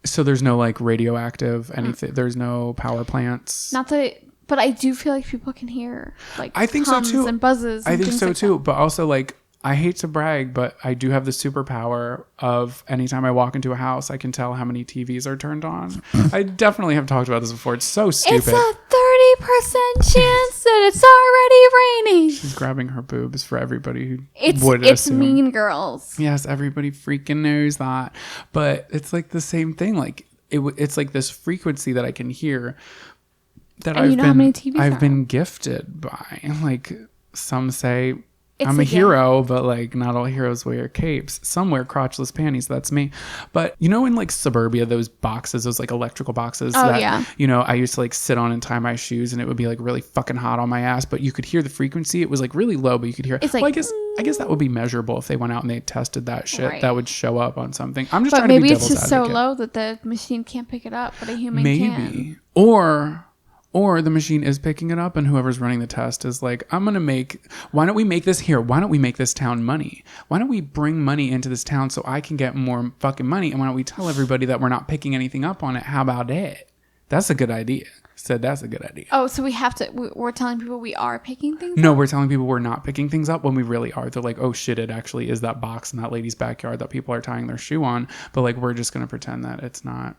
So there's no like radioactive anything. There's no power plants. Not that, but I do feel like people can hear like I think hums so too. And buzzes. I and think so like too. that. But also like I hate to brag, but I do have the superpower of anytime I walk into a house, I can tell how many TVs are turned on. I definitely have talked about this before. It's so stupid. It's a 30% chance that it's already raining. She's grabbing her boobs for everybody who would assume. It's Mean Girls. Yes, everybody freaking knows that. But it's like the same thing. Like it's like this frequency that I can hear that I've been gifted by. Like some say I'm a hero, but like not all heroes wear capes. Some wear crotchless panties. That's me. But you know, in like suburbia, those boxes, those like electrical boxes you know, I used to like sit on and tie my shoes, and it would be like really fucking hot on my ass, but you could hear the frequency. It was like really low, but you could hear it. Well, I guess that would be measurable if they went out and they tested that shit. Right. That would show up on something. I'm just trying to be devil's advocate. Maybe it's just so low that the machine can't pick it up, but a human can. Or the machine is picking it up, and whoever's running the test is like, why don't we make this here? Why don't we make this town money? Why don't we bring money into this town so I can get more fucking money? And why don't we tell everybody that we're not picking anything up on it? How about it? That's a good idea. Said that's a good idea. Oh, so we're telling people we are picking things up? No, we're telling people we're not picking things up when we really are. They're like, oh shit, it actually is that box in that lady's backyard that people are tying their shoe on. But like, we're just going to pretend that it's not.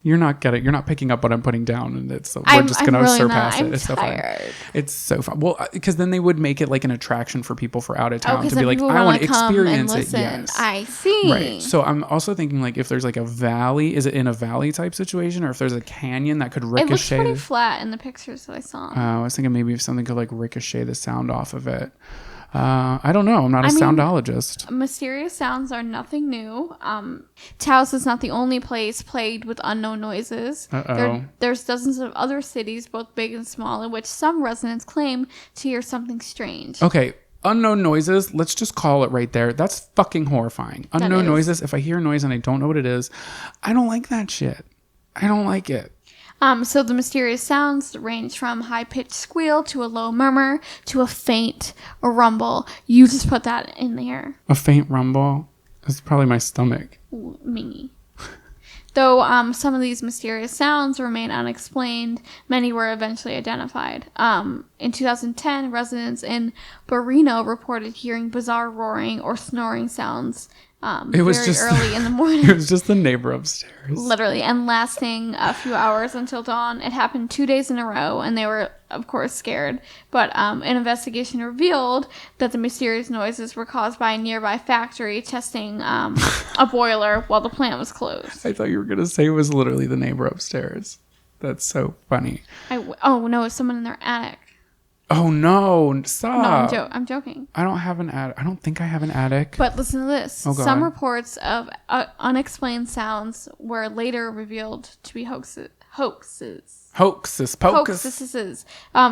You're not picking up what I'm putting down, and we're just going to surpass it. It's tired. So fun. It's so fun. Well, because then they would make it like an attraction for people for out of town to be like, I want to experience it. Yes. I see. Right. So I'm also thinking like if there's like a valley, is it in a valley type situation, or if there's a canyon that could ricochet? It looks pretty flat in the pictures that I saw. I was thinking maybe if something could like ricochet the sound off of it. I don't know. I'm not a soundologist. Mysterious sounds are nothing new. Taos is not the only place plagued with unknown noises. There's dozens of other cities, both big and small, in which some residents claim to hear something strange. Okay. Unknown noises, let's just call it right there. That's fucking horrifying. Unknown noises, if I hear a noise and I don't know what it is, I don't like that shit. I don't like it. So the mysterious sounds range from high-pitched squeal to a low murmur to a faint rumble. You just put that in there. A faint rumble? That's probably my stomach. Ooh, me. Though some of these mysterious sounds remain unexplained, many were eventually identified. In 2010, residents in Barino reported hearing bizarre roaring or snoring sounds It was very just early in the morning. It was just the neighbor upstairs. Literally, and lasting a few hours until dawn. It happened 2 days in a row, and they were, of course, scared. But an investigation revealed that the mysterious noises were caused by a nearby factory testing a boiler while the plant was closed. I thought you were going to say it was literally the neighbor upstairs. That's so funny. Oh, no, it's someone in their attic. Oh, no. Stop. No, I'm joking. I don't have an attic. I don't think I have an attic. But listen to this. Oh, go Some on. reports of unexplained sounds were later revealed to be hoaxes. Hoaxes, pocus. Hoaxes.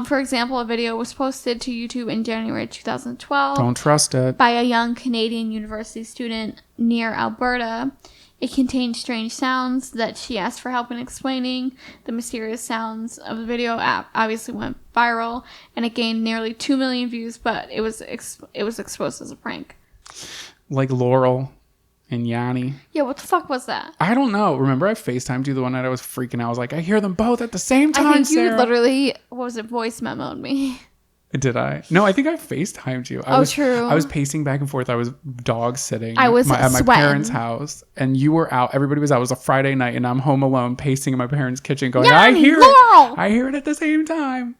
For example, a video was posted to YouTube in January 2012. Don't trust it. By a young Canadian university student near Alberta. It contained strange sounds that she asked for help in explaining. The mysterious sounds of the video obviously went viral, and it gained nearly 2 million views, but it was exposed as a prank. Like Laurel and Yanni. Yeah, what the fuck was that? I don't know. Remember I FaceTimed you the one night I was freaking out. I was like, I hear them both at the same time, I think you Sarah. literally, voice memoed me. Did I? No, I think I FaceTimed you. True. I was pacing back and forth. I was dog sitting. I was at my sweating. parents' house, and you were out. Everybody was out. It was a Friday night, and I'm home alone, pacing in my parents' kitchen, going, Yanni, I hear Laurel! it. I hear it at the same time.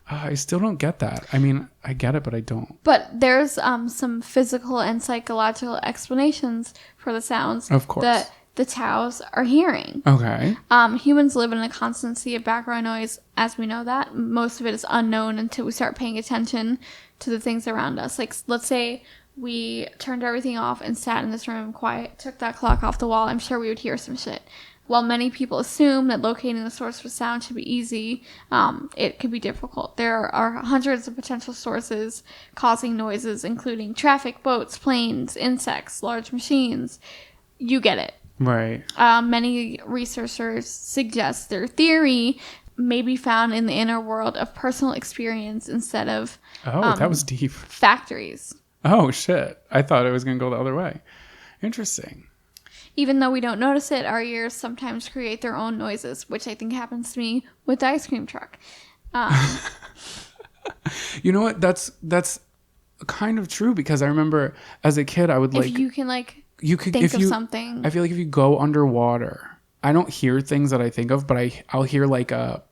I still don't get that. I mean, I get it, but I don't. But there's some physical and psychological explanations for the sounds Of course. that the Taos are hearing. Okay. Humans live in a constant sea of background noise, as we know that. Most of it is unknown until we start paying attention to the things around us. Like, let's say we turned everything off and sat in this room quiet, took that clock off the wall, I'm sure we would hear some shit. While many people assume that locating the source of sound should be easy, it could be difficult. There are hundreds of potential sources causing noises, including traffic, boats, planes, insects, large machines. You get it. Right. Many researchers suggest their theory may be found in the inner world of personal experience instead of That was deep. factories. Oh, shit. I thought it was going to go the other way. Interesting. Even though we don't notice it, our ears sometimes create their own noises, which I think happens to me with the ice cream truck. You know what? That's kind of true, because I remember as a kid, I would If you can think if of you, something. I feel like if you go underwater, I don't hear things that I think of, but I'll hear like a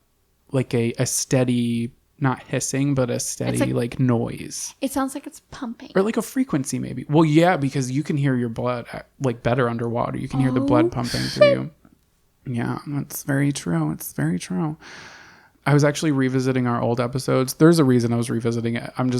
steady, not hissing, but a steady like noise. It sounds like it's pumping. Or like a frequency maybe. Well, yeah, because you can hear your blood like better underwater. You can hear the blood pumping through you. Yeah, that's very true. It's very true. I was actually revisiting our old episodes. There's a reason I was revisiting it. I'm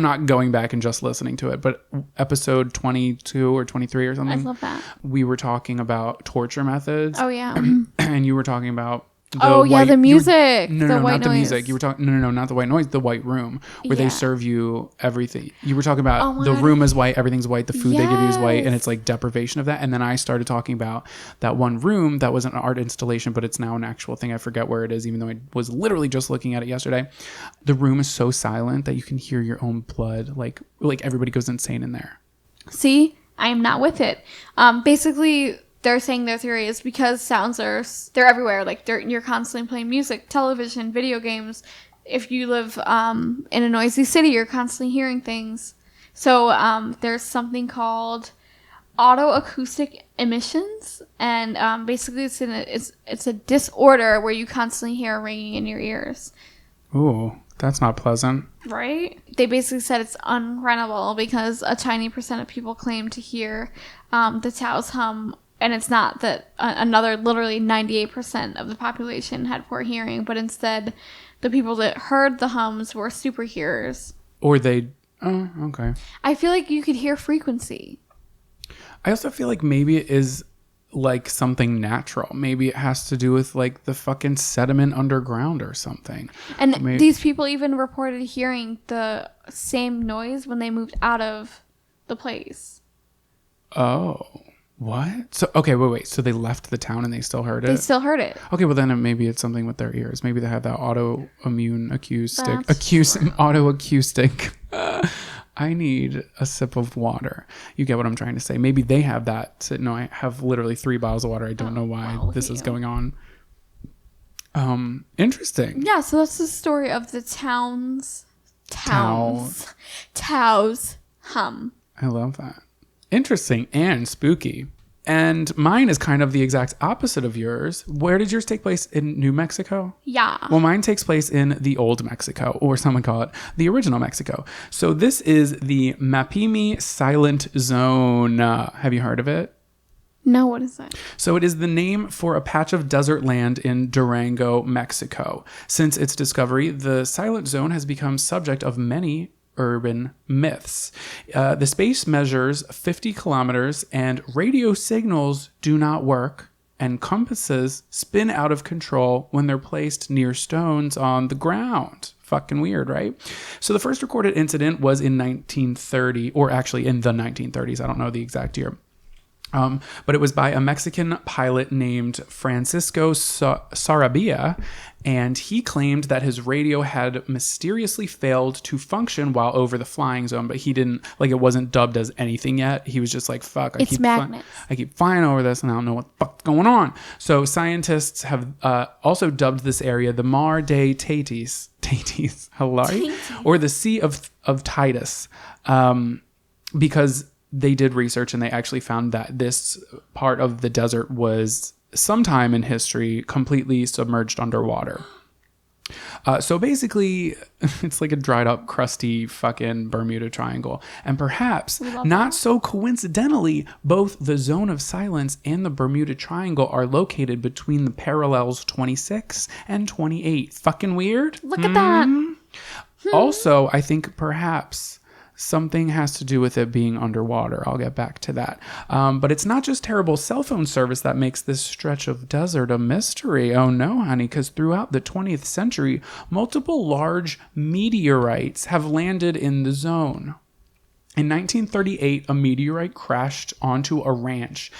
not going back and just listening to it. But episode 22 or 23 or something. I love that. We were talking about torture methods. Oh, yeah. And you were talking about the music. No, the not white the noise. music. You were talking. No, not the white noise. The white room where they serve you everything. You were talking about the room is white, everything's white, the food they give you is white, and it's like deprivation of that. And then I started talking about that one room that was an art installation, but it's now an actual thing. I forget where it is, even though I was literally just looking at it yesterday. The room is so silent that you can hear your own blood. Like everybody goes insane in there. See, I am not with it. Basically, they're saying their theory is because sounds they're everywhere. Like you're constantly playing music, television, video games. If you live in a noisy city, you're constantly hearing things. So there's something called autoacoustic emissions, and basically it's a disorder where you constantly hear ringing in your ears. Ooh, that's not pleasant. Right? They basically said it's unrunnable because a tiny percent of people claim to hear the Taos hum. And it's not that another literally 98% of the population had poor hearing, but instead the people that heard the hums were super hearers. Or okay. I feel like you could hear frequency. I also feel like maybe it is like something natural. Maybe it has to do with like the fucking sediment underground or something. And these people even reported hearing the same noise when they moved out of the place. Oh. What? So, okay, wait. So they left the town and they still heard it? They still heard it. Okay, well then maybe it's something with their ears. Maybe they have that autoacoustic. I need a sip of water. You get what I'm trying to say. Maybe they have that. No, I have literally 3 bottles of water. I don't know why this is going on. Interesting. Yeah, so that's the story of the Taos hum. I love that. Interesting and spooky. And mine is kind of the exact opposite of yours. Where did yours take place? In New Mexico? Yeah. Well, mine takes place in the old Mexico, or some would call it the original Mexico. So this is the Mapimi Silent Zone. Have you heard of it? No, what is that? So it is the name for a patch of desert land in Durango, Mexico. Since its discovery, the Silent Zone has become subject of many urban myths. The space measures 50 kilometers and radio signals do not work, and compasses spin out of control when they're placed near stones on the ground. Fucking weird, right? So the first recorded incident was in 1930, or actually in the 1930s. I don't know the exact year. But it was by a Mexican pilot named Francisco Sarabia, and he claimed that his radio had mysteriously failed to function while over the flying zone, but he didn't, like, it wasn't dubbed as anything yet. He was just like, fuck, I keep flying over this and I don't know what the fuck's going on. So scientists have also dubbed this area the Mar de Tatis, hello, or the Sea of Titus, because they did research and they actually found that this part of the desert was sometime in history completely submerged underwater. So basically, it's like a dried up, crusty fucking Bermuda Triangle. And perhaps, not so coincidentally, both the Zone of Silence and the Bermuda Triangle are located between the parallels 26 and 28. Fucking weird? Look at that. Also, I think perhaps something has to do with it being underwater. I'll get back to that. But it's not just terrible cell phone service that makes this stretch of desert a mystery. Oh no, honey, because throughout the 20th century, multiple large meteorites have landed in the zone. In 1938, a meteorite crashed onto a ranch.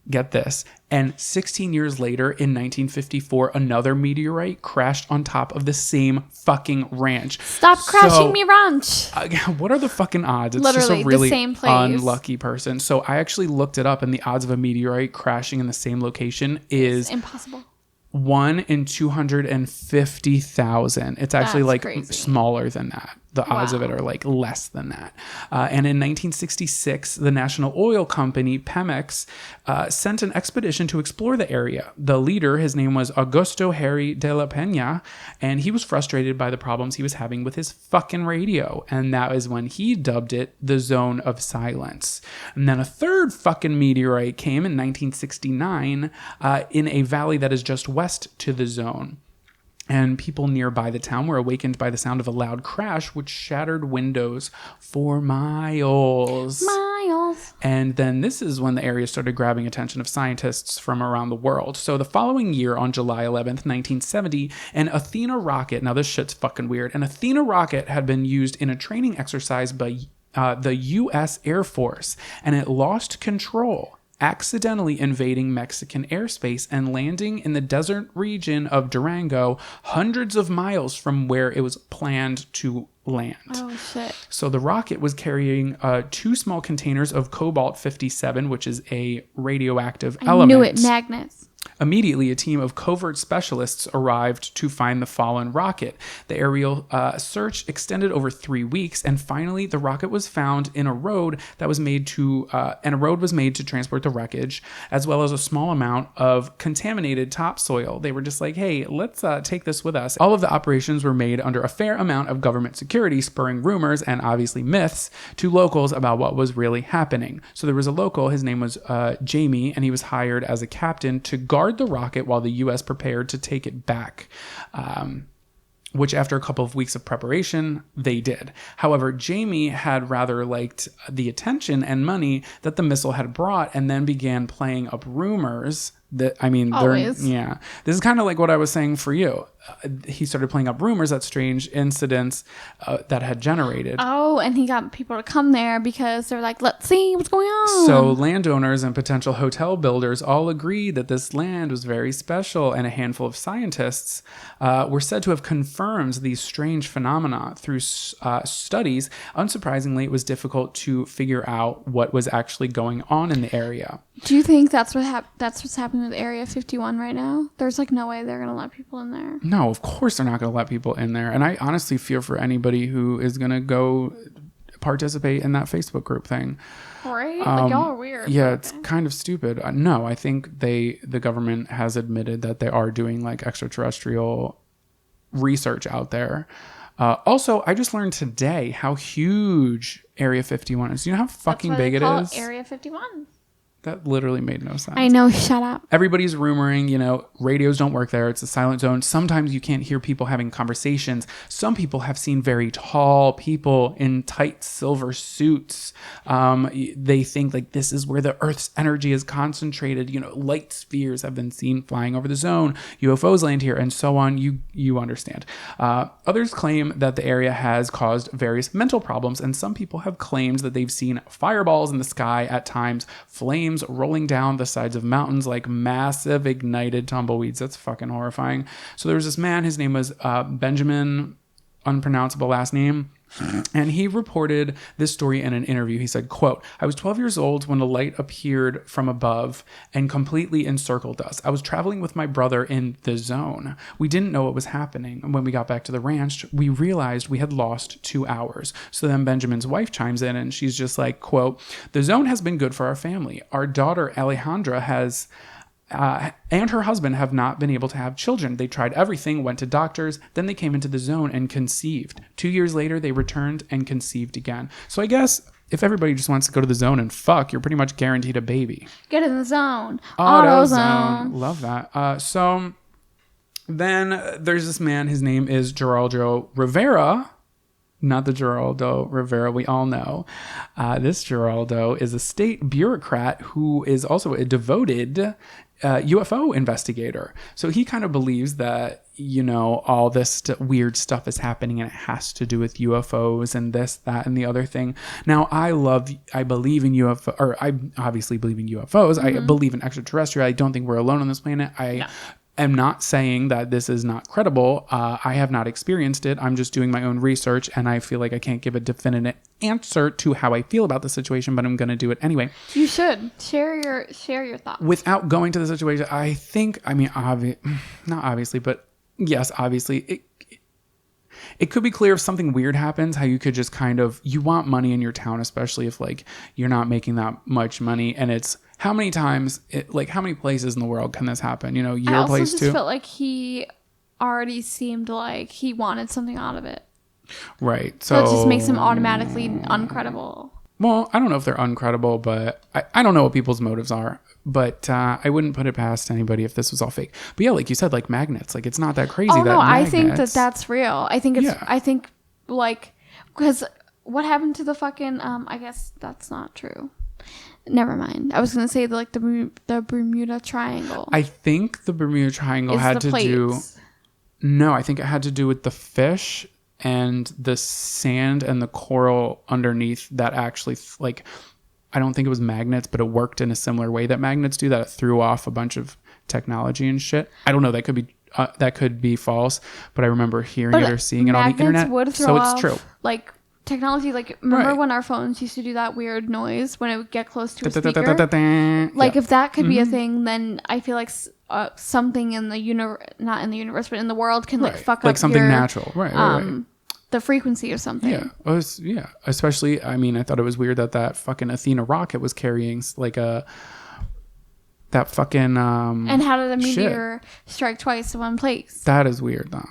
Get this. And 16 years later, in 1954, another meteorite crashed on top of the same fucking ranch. Stop crashing me ranch. What are the fucking odds? It's literally just a really the same place. Unlucky person. So I actually looked it up, and the odds of a meteorite crashing in the same location is impossible. 1 in 250,000. It's actually That's like crazy. smaller than that. The odds of it are like less than that. And in 1966, the national oil company, Pemex, sent an expedition to explore the area. The leader, his name was Augusto Harry de la Peña, and he was frustrated by the problems he was having with his fucking radio. And that is when he dubbed it the Zone of Silence. And then a third fucking meteorite came in 1969 in a valley that is just west to the zone. And people nearby the town were awakened by the sound of a loud crash, which shattered windows for miles. And then this is when the area started grabbing attention of scientists from around the world. So the following year, on July 11th, 1970, an Athena rocket, now this shit's fucking weird, an Athena rocket had been used in a training exercise by the U.S. Air Force, and it lost control, accidentally invading Mexican airspace and landing in the desert region of Durango, hundreds of miles from where it was planned to land. Oh, shit. So the rocket was carrying 2 small containers of cobalt-57, which is a radioactive element. I knew it, magnets. Immediately, a team of covert specialists arrived to find the fallen rocket. The aerial search extended over 3 weeks, and finally, the rocket was found in a road that was made to transport the wreckage, as well as a small amount of contaminated topsoil. They were just like, "Hey, let's take this with us." All of the operations were made under a fair amount of government security, spurring rumors and obviously myths to locals about what was really happening. So there was a local. His name was Jamie, and he was hired as a captain to guard the rocket while the U.S. prepared to take it back, which after a couple of weeks of preparation, they did. However, Jamie had rather liked the attention and money that the missile had brought, and then began playing up rumors that, this is kind of like what I was saying for you. He started playing up rumors that strange incidents that had generated. Oh, and he got people to come there because they're like, let's see what's going on. So landowners and potential hotel builders all agreed that this land was very special, and a handful of scientists were said to have confirmed these strange phenomena through studies. Unsurprisingly, it was difficult to figure out what was actually going on in the area. Do you think that's what's happening with Area 51 right now? There's like no way they're going to let people in there. No, of course they're not going to let people in there. And I honestly fear for anybody who is going to go participate in that Facebook group thing. Right? Like, y'all are weird. Yeah, it's kind of stupid. No, I think the government has admitted that they are doing like extraterrestrial research out there. Also, I just learned today how huge Area 51 is. Do you know how fucking big it is? Area 51. That literally made no sense. I know, shut up. Everybody's rumoring, radios don't work there. It's a silent zone. Sometimes you can't hear people having conversations. Some people have seen very tall people in tight silver suits. They think like this is where the Earth's energy is concentrated. Light spheres have been seen flying over the zone. UFOs land here and so on. You understand. Others claim that the area has caused various mental problems, and some people have claimed that they've seen fireballs in the sky at times, flames rolling down the sides of mountains like massive ignited tumbleweeds. That's fucking horrifying. So there was this man, his name was Benjamin, unpronounceable last name, and he reported this story in an interview. He said, quote, "I was 12 years old when a light appeared from above and completely encircled us. I was traveling with my brother in the zone. We didn't know what was happening. And when we got back to the ranch, we realized we had lost 2 hours." So then Benjamin's wife chimes in and she's just like, quote, "The zone has been good for our family. Our daughter Alejandra has... and her husband have not been able to have children. They tried everything, went to doctors, then they came into the zone and conceived. 2 years later, they returned and conceived again." So I guess if everybody just wants to go to the zone and fuck, you're pretty much guaranteed a baby. Get in the zone. AutoZone. Love that. So then there's this man. His name is Geraldo Rivera. Not the Geraldo Rivera we all know. This Geraldo is a state bureaucrat who is also a devoted UFO investigator. So he kind of believes that, all this weird stuff is happening and it has to do with UFOs and this, that, and the other thing. Now, I believe in UFO, or I obviously believe in UFOs. Mm-hmm. I believe in extraterrestrial. I don't think we're alone on this planet. I'm not saying that this is not credible. I have not experienced it. I'm just doing my own research, and I feel like I can't give a definitive answer to how I feel about the situation, but I'm going to do it anyway. You should share your thoughts. Without going to the situation, not obviously, but yes, obviously, it could be clear if something weird happens, how you could just you want money in your town, especially if like you're not making that much money, and it's how many times, how many places in the world can this happen? Your place too. I also just felt like he already seemed like he wanted something out of it. Right. So it just makes him automatically uncredible. Well, I don't know if they're uncredible, but I don't know what people's motives are. But I wouldn't put it past anybody if this was all fake. But yeah, like you said, like magnets, like it's not that crazy. Oh, no, I think that's real. I think because what happened to the fucking, I guess that's not true. Never mind. I was going to say like the Bermuda Triangle. I think the Bermuda Triangle had to do... No, I think it had to do with the fish and the sand and the coral underneath that actually I don't think it was magnets, but it worked in a similar way that magnets do, that it threw off a bunch of technology and shit. I don't know. That could be false, but I remember hearing it or seeing it on the internet. So it's true. Like technology, remember when our phones used to do that weird noise when it would get close to a speaker? If that could be a thing, then I feel like something in the not in the universe, but in the world can fuck up like something natural, right. The frequency of something. Yeah. Especially, I thought it was weird that fucking Athena rocket was carrying that fucking and how did a meteor strike twice in one place? That is weird though.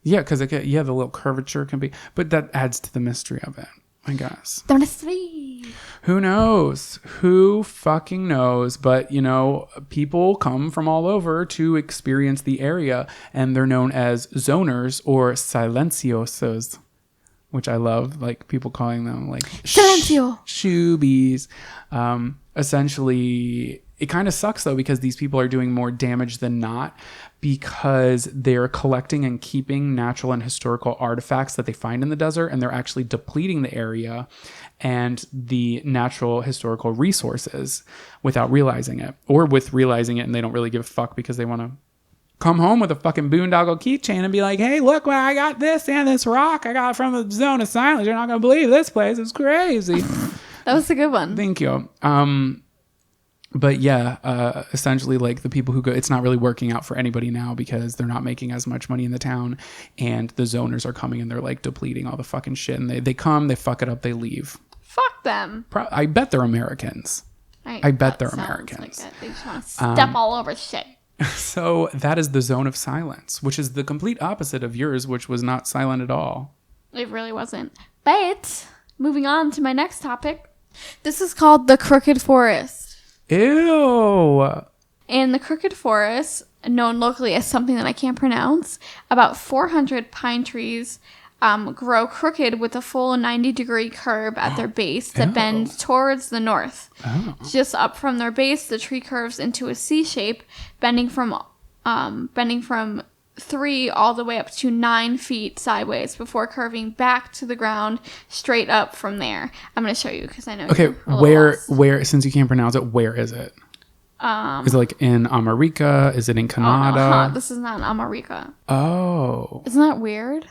Yeah, because the little curvature can be, but that adds to the mystery of it, I guess. The mystery. Who knows? Who fucking knows? But, people come from all over to experience the area, and they're known as zoners or silenciosos, which I love, like people calling them like Silencio. Shoobies. Essentially, it kind of sucks though, because these people are doing more damage than not, because they're collecting and keeping natural and historical artifacts that they find in the desert, and they're actually depleting the area and the natural historical resources without realizing it, or with realizing it and they don't really give a fuck because they want to come home with a fucking boondoggle keychain and be like, hey, look, I got this and this rock I got from the Zone of Silence. You're not going to believe this place. It's crazy. That was a good one. Thank you. But yeah, essentially, like the people who go, it's not really working out for anybody now because they're not making as much money in the town, and the zoners are coming and they're like depleting all the fucking shit. And they come, they fuck it up, they leave. Fuck them. I bet they're Americans. I bet they're Americans. Like they just want to step all over shit. So that is the zone of silence, which is the complete opposite of yours, which was not silent at all. It really wasn't. But moving on to my next topic, this is called the Crooked Forest. Ew. In the Crooked Forest, known locally as something that I can't pronounce, about 400 pine trees grow crooked with a full 90-degree curve at their base that bends towards the north. Oh. Just up from their base, the tree curves into a C shape, bending from 3 all the way up to 9 feet sideways before curving back to the ground straight up from there. I'm going to show you because I know. Okay, where since you can't pronounce it, where is it? Is it like in America? Is it in Canada? Oh, no, this is not in America. Oh. Isn't that weird?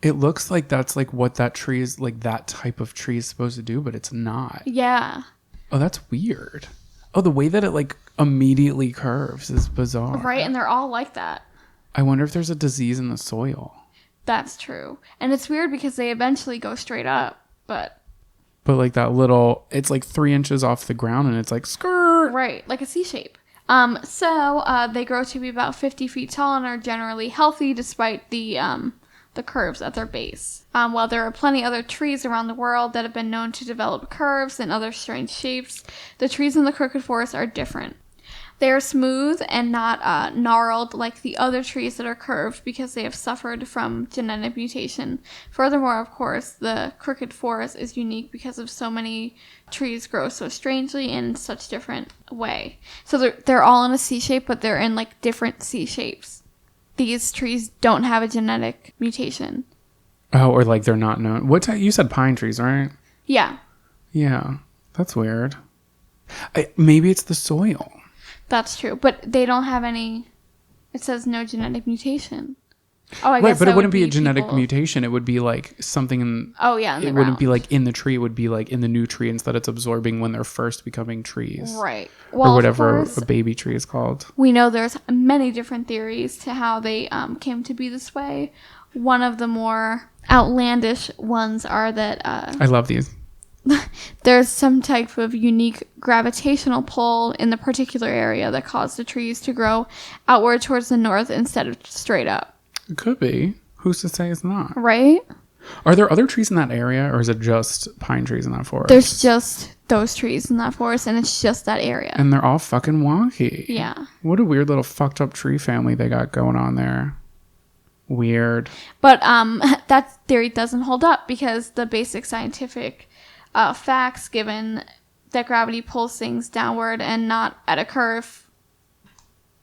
It looks like that's like what that tree is, like that type of tree is supposed to do, but it's not. Yeah. Oh, that's weird. Oh, the way that it like immediately curves is bizarre. Right, and they're all like that. I wonder if there's a disease in the soil. That's true. And it's weird because they eventually go straight up, but like that little, it's like 3 inches off the ground and it's like skirt. Right, like a C shape. So they grow to be about 50 feet tall and are generally healthy despite the curves at their base. While there are plenty other trees around the world that have been known to develop curves and other strange shapes, the trees in the Crooked Forest are different. They are smooth and not gnarled like the other trees that are curved because they have suffered from genetic mutation. Furthermore, of course, the Crooked Forest is unique because of so many trees grow so strangely in such different way. So they're all in a C shape, but they're in like different C shapes. These trees don't have a genetic mutation. Oh, or like they're not known. You said pine trees, right? Yeah. Yeah, that's weird. Maybe it's the soil. That's true, but they don't have any. It says no genetic mutation. Oh, I guess right, but it wouldn't be a genetic mutation. It would be like something in. Oh yeah, in the it ground. Wouldn't be like in the tree. It would be like in the nutrients that it's absorbing when they're first becoming trees. Right. Well, or whatever of course, a baby tree is called. We know there's many different theories to how they came to be this way. One of the more outlandish ones are that. I love these. There's some type of unique gravitational pull in the particular area that caused the trees to grow outward towards the north instead of straight up. It could be. Who's to say it's not? Right? Are there other trees in that area, or is it just pine trees in that forest? There's just those trees in that forest, and it's just that area. And they're all fucking wonky. Yeah. What a weird little fucked up tree family they got going on there. Weird. But that theory doesn't hold up because the basic scientific facts given that gravity pulls things downward and not at a curve.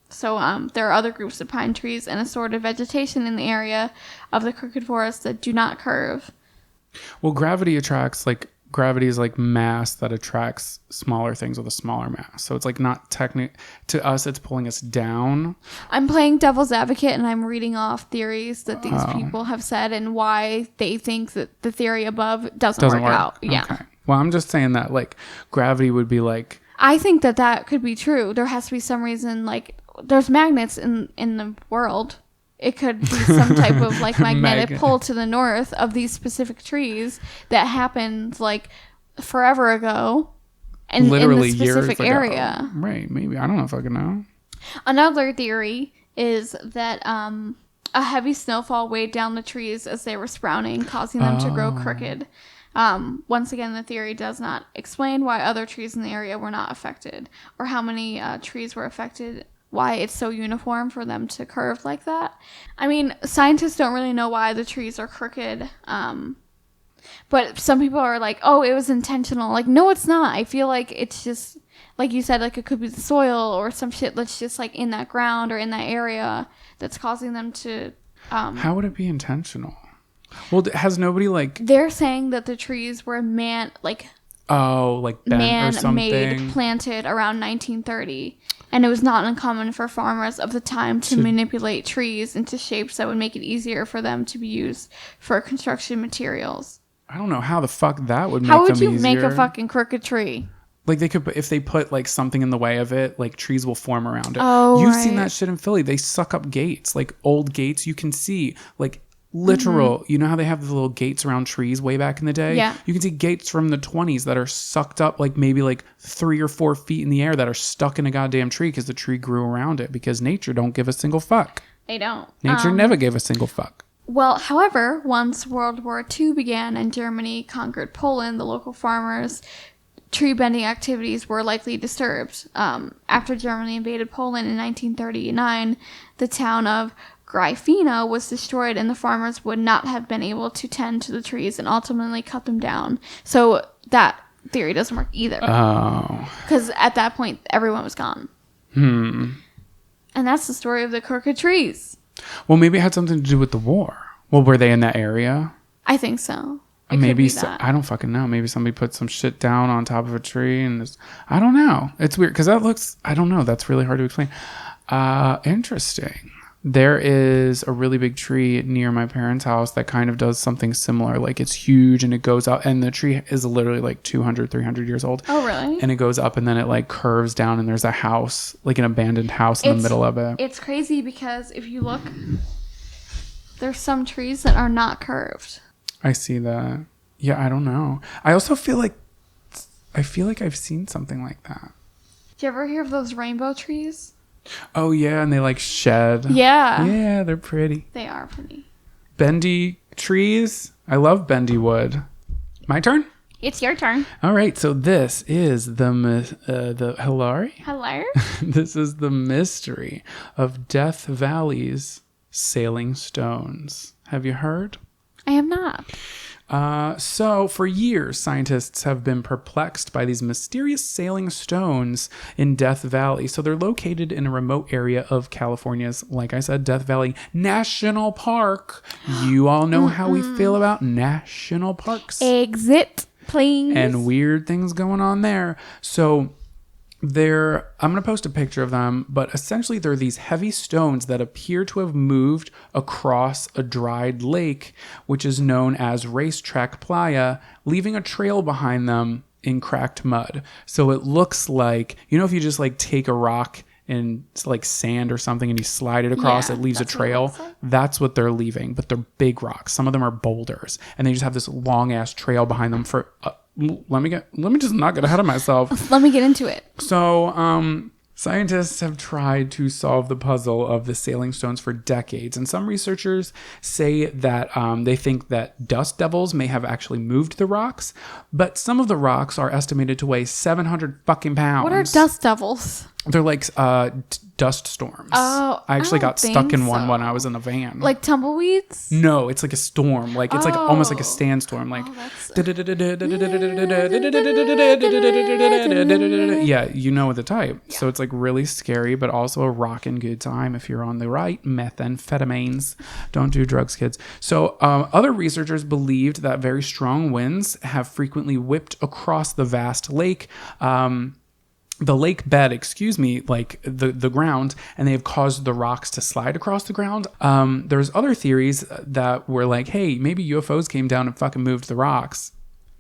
So there are other groups of pine trees and assorted vegetation in the area of the Crooked Forest that do not curve. Well, gravity is like mass that attracts smaller things with a smaller mass. So it's like not to us, it's pulling us down. I'm playing devil's advocate and I'm reading off theories that these people have said and why they think that the theory above doesn't work out. Yeah. Okay. Well, I'm just saying that like gravity would be like. I think that could be true. There has to be some reason, like there's magnets in the world. It could be some type of like magnetic pull to the north of these specific trees that happened like forever ago in the specific area. Right. Maybe. I don't know if I can know. Another theory is that a heavy snowfall weighed down the trees as they were sprouting, causing them to grow crooked. Once again, the theory does not explain why other trees in the area were not affected or how many trees were affected, why it's so uniform for them to curve like that. I mean, scientists don't really know why the trees are crooked. But some people are like, oh, it was intentional. Like, no, it's not. I feel like it's just, like you said, like it could be the soil or some shit that's just like in that ground or in that area that's causing them to... How would it be intentional? Well, has nobody like... They're saying that the trees were man-made, planted around 1930. And it was not uncommon for farmers of the time to manipulate trees into shapes that would make it easier for them to be used for construction materials. I don't know how the fuck that would make them easier. How would you make a fucking crooked tree? Like they could, if they put like something in the way of it, like trees will form around it. Oh, You've seen that shit in Philly. They suck up gates, like old gates. You can see like literal. You know how they have the little gates around trees way back in the day? Yeah. You can see gates from the 20s that are sucked up, like maybe like 3 or 4 feet in the air that are stuck in a goddamn tree because the tree grew around it. Because nature don't give a single fuck. They don't. Nature never gave a single fuck. Well, however, once World War II began and Germany conquered Poland, the local farmers' tree bending activities were likely disturbed. After Germany invaded Poland in 1939, the town of Gryfina was destroyed and the farmers would not have been able to tend to the trees and ultimately cut them down. So that theory doesn't work either. Oh. Because at that point, everyone was gone. And that's the story of the crooked trees. Well, maybe it had something to do with the war. Well, were they in that area? I think so. Maybe so, I don't fucking know. Maybe somebody put some shit down on top of a tree and I don't know. It's weird because that looks, I don't know. That's really hard to explain. Interesting. There is a really big tree near my parents' house that kind of does something similar. Like it's huge and it goes out and the tree is literally like 200, 300 years old. Oh, really? And it goes up and then it like curves down and there's a house, like an abandoned house in the middle of it. It's crazy because if you look, there's some trees that are not curved. I see that. Yeah, I don't know. I also feel like I've seen something like that. Did you ever hear of those rainbow trees? Oh yeah, and they like shed. Yeah. Yeah, they're pretty. They are pretty. Bendy trees. I love bendy wood. My turn? It's your turn. All right, so this is the Hilary? Hello? This is the mystery of Death Valley's sailing stones. Have you heard? I have not. So for years, scientists have been perplexed by these mysterious sailing stones in Death Valley. So they're located in a remote area of California's, like I said, Death Valley National Park. You all know how we feel about national parks. Exit, please. And weird things going on there. So I'm going to post a picture of them, but essentially they're these heavy stones that appear to have moved across a dried lake, which is known as Racetrack Playa, leaving a trail behind them in cracked mud. So it looks like, you know, if you just like take a rock and it's like sand or something and you slide it across, it leaves a trail. That's what they're leaving, but they're big rocks. Some of them are boulders and they just have this long ass trail behind them for let me just not get ahead of myself. Let me get into it. So, scientists have tried to solve the puzzle of the sailing stones for decades, and some researchers say that they think that dust devils may have actually moved the rocks, but some of the rocks are estimated to weigh 700 fucking pounds. What are dust devils? They're like dust storms. Oh, I actually got stuck in one so. when I was in a van. Like tumbleweeds? No, it's like a storm. Like it's like almost like a sandstorm. Like yeah, you know the type. Yeah. So it's like really scary, but also a rockin' good time if you're on the right methamphetamines. Don't do drugs, kids. So other researchers believed that very strong winds have frequently whipped across the vast lake. The lake bed, like the ground, and they have caused the rocks to slide across the ground. There's other theories that were like, hey, maybe UFOs came down and fucking moved the rocks.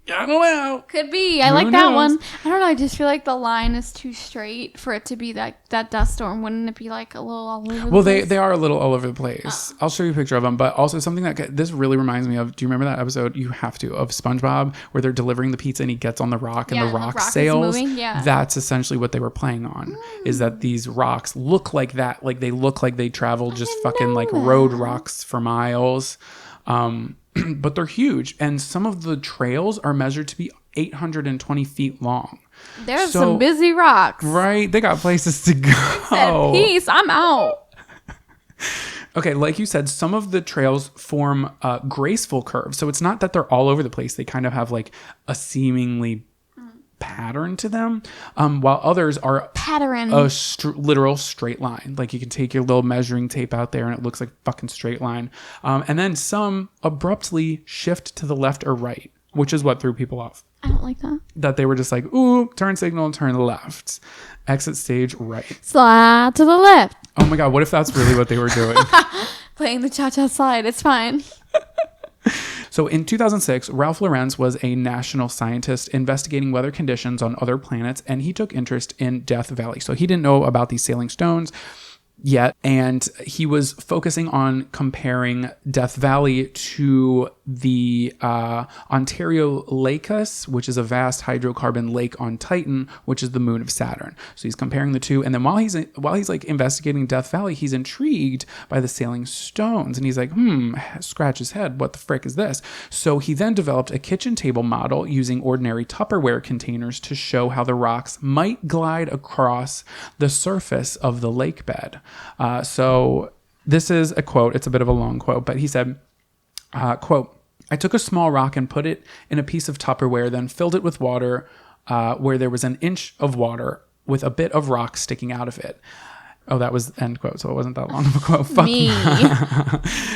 I don't know. Could be. I like that one. I don't know. I just feel like the line is too straight for it to be that dust storm. Wouldn't it be like a little all over the place? Well, they are a little all over the place. I'll show you a picture of them. But also something that this really reminds me of. Do you remember that episode? You have to, of SpongeBob, where they're delivering the pizza and he gets on the rock and the rock sails. Yeah. That's essentially what they were playing on. Is that these rocks look like that? Like they look like they travel just fucking like road rocks for miles. But they're huge, and some of the trails are measured to be 820 feet long. There's some busy rocks. Right? They got places to go. Said, peace, I'm out. Okay, like you said, some of the trails form graceful curves. So it's not that they're all over the place. They kind of have like a seemingly pattern to them, while others are a literal straight line. Like you can take your little measuring tape out there and it looks like a fucking straight line. And then some abruptly shift to the left or right, which is what threw people off. I don't like that. That they were just like, ooh, turn signal, turn left. Exit stage right. Slide to the left. Oh my God, what if that's really what they were doing? Playing the cha-cha slide. It's fine. So in 2006, Ralph Lorenz was a national scientist investigating weather conditions on other planets, and he took interest in Death Valley. So he didn't know about these sailing stones yet, and he was focusing on comparing Death Valley to the Ontario Lacus, which is a vast hydrocarbon lake on Titan, which is the moon of Saturn. So he's comparing the two, and then while he's like investigating Death Valley, he's intrigued by the sailing stones, and he's like, scratch his head, what the frick is this? So he then developed a kitchen table model using ordinary Tupperware containers to show how the rocks might glide across the surface of the lake bed. So this is a quote. It's a bit of a long quote, but he said, quote, "I took a small rock and put it in a piece of Tupperware, then filled it with water where there was an inch of water with a bit of rock sticking out of it." Oh, that was end quote. So it wasn't that long of a quote. Fuck me.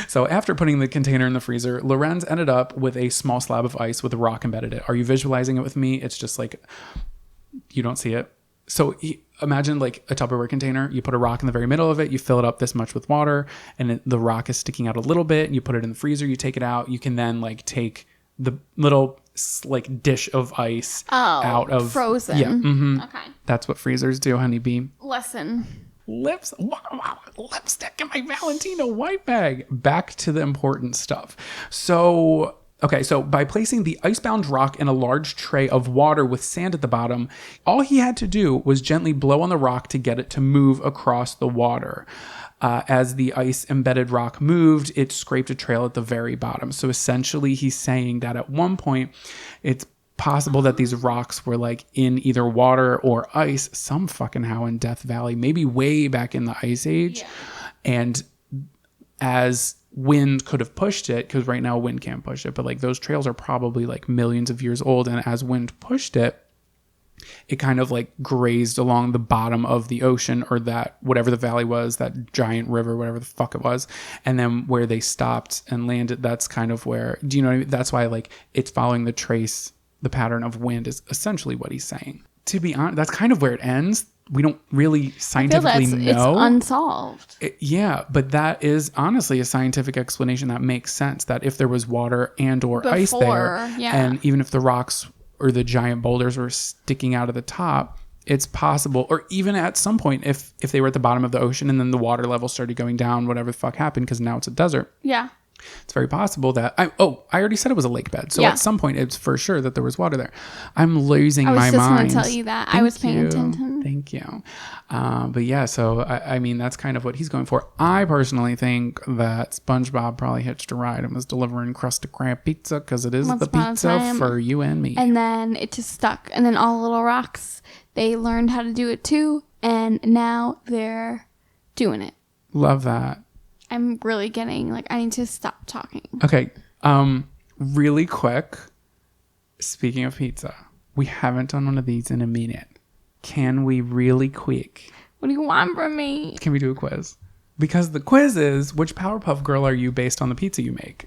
So after putting the container in the freezer, Lorenz ended up with a small slab of ice with a rock embedded in it. Are you visualizing it with me? It's just like, you don't see it. So imagine like a Tupperware container. You put a rock in the very middle of it. You fill it up this much with water, and the rock is sticking out a little bit. And you put it in the freezer. You take it out. You can then like take the little like dish of ice out of frozen. Yeah. Mm-hmm. Okay. That's what freezers do, honeybee. Listen. Lipstick in my Valentino white bag. Back to the important stuff. So by placing the icebound rock in a large tray of water with sand at the bottom, all he had to do was gently blow on the rock to get it to move across the water. As the ice-embedded rock moved, it scraped a trail at the very bottom. So essentially, he's saying that at one point, it's possible that these rocks were like in either water or ice, some fucking how in Death Valley, maybe way back in the Ice Age. Yeah. And as wind could have pushed it, because right now wind can't push it, but like those trails are probably like millions of years old, and as wind pushed it, it kind of like grazed along the bottom of the ocean, or that whatever the valley was, that giant river, whatever the fuck it was, and then where they stopped and landed, that's kind of where, do you know what I mean? That's why like it's following the pattern of wind is essentially what he's saying. To be honest, that's kind of where it ends. We don't really scientifically know. It's unsolved. Yeah, but that is honestly a scientific explanation that makes sense, that if there was water and or ice there, and even if the rocks or the giant boulders were sticking out of the top, it's possible, or even at some point, if they were at the bottom of the ocean and then the water level started going down, whatever the fuck happened, because now it's a desert. Yeah. It's very possible that I already said it was a lake bed. So at some point it's for sure that there was water there. I'm losing my mind. I was just going to tell you that. I was paying attention. Thank you. But yeah, so I mean, that's kind of what he's going for. I personally think that SpongeBob probably hitched a ride and was delivering crusted crab pizza, because it is the pizza for you and me. And then it just stuck. And then all the little rocks, they learned how to do it too. And now they're doing it. Love that. I'm really getting like, I need to stop talking. Okay. Really quick. Speaking of pizza, we haven't done one of these in a minute. Can we really quick? What do you want from me? Can we do a quiz? Because the quiz is, which Powerpuff Girl are you based on the pizza you make?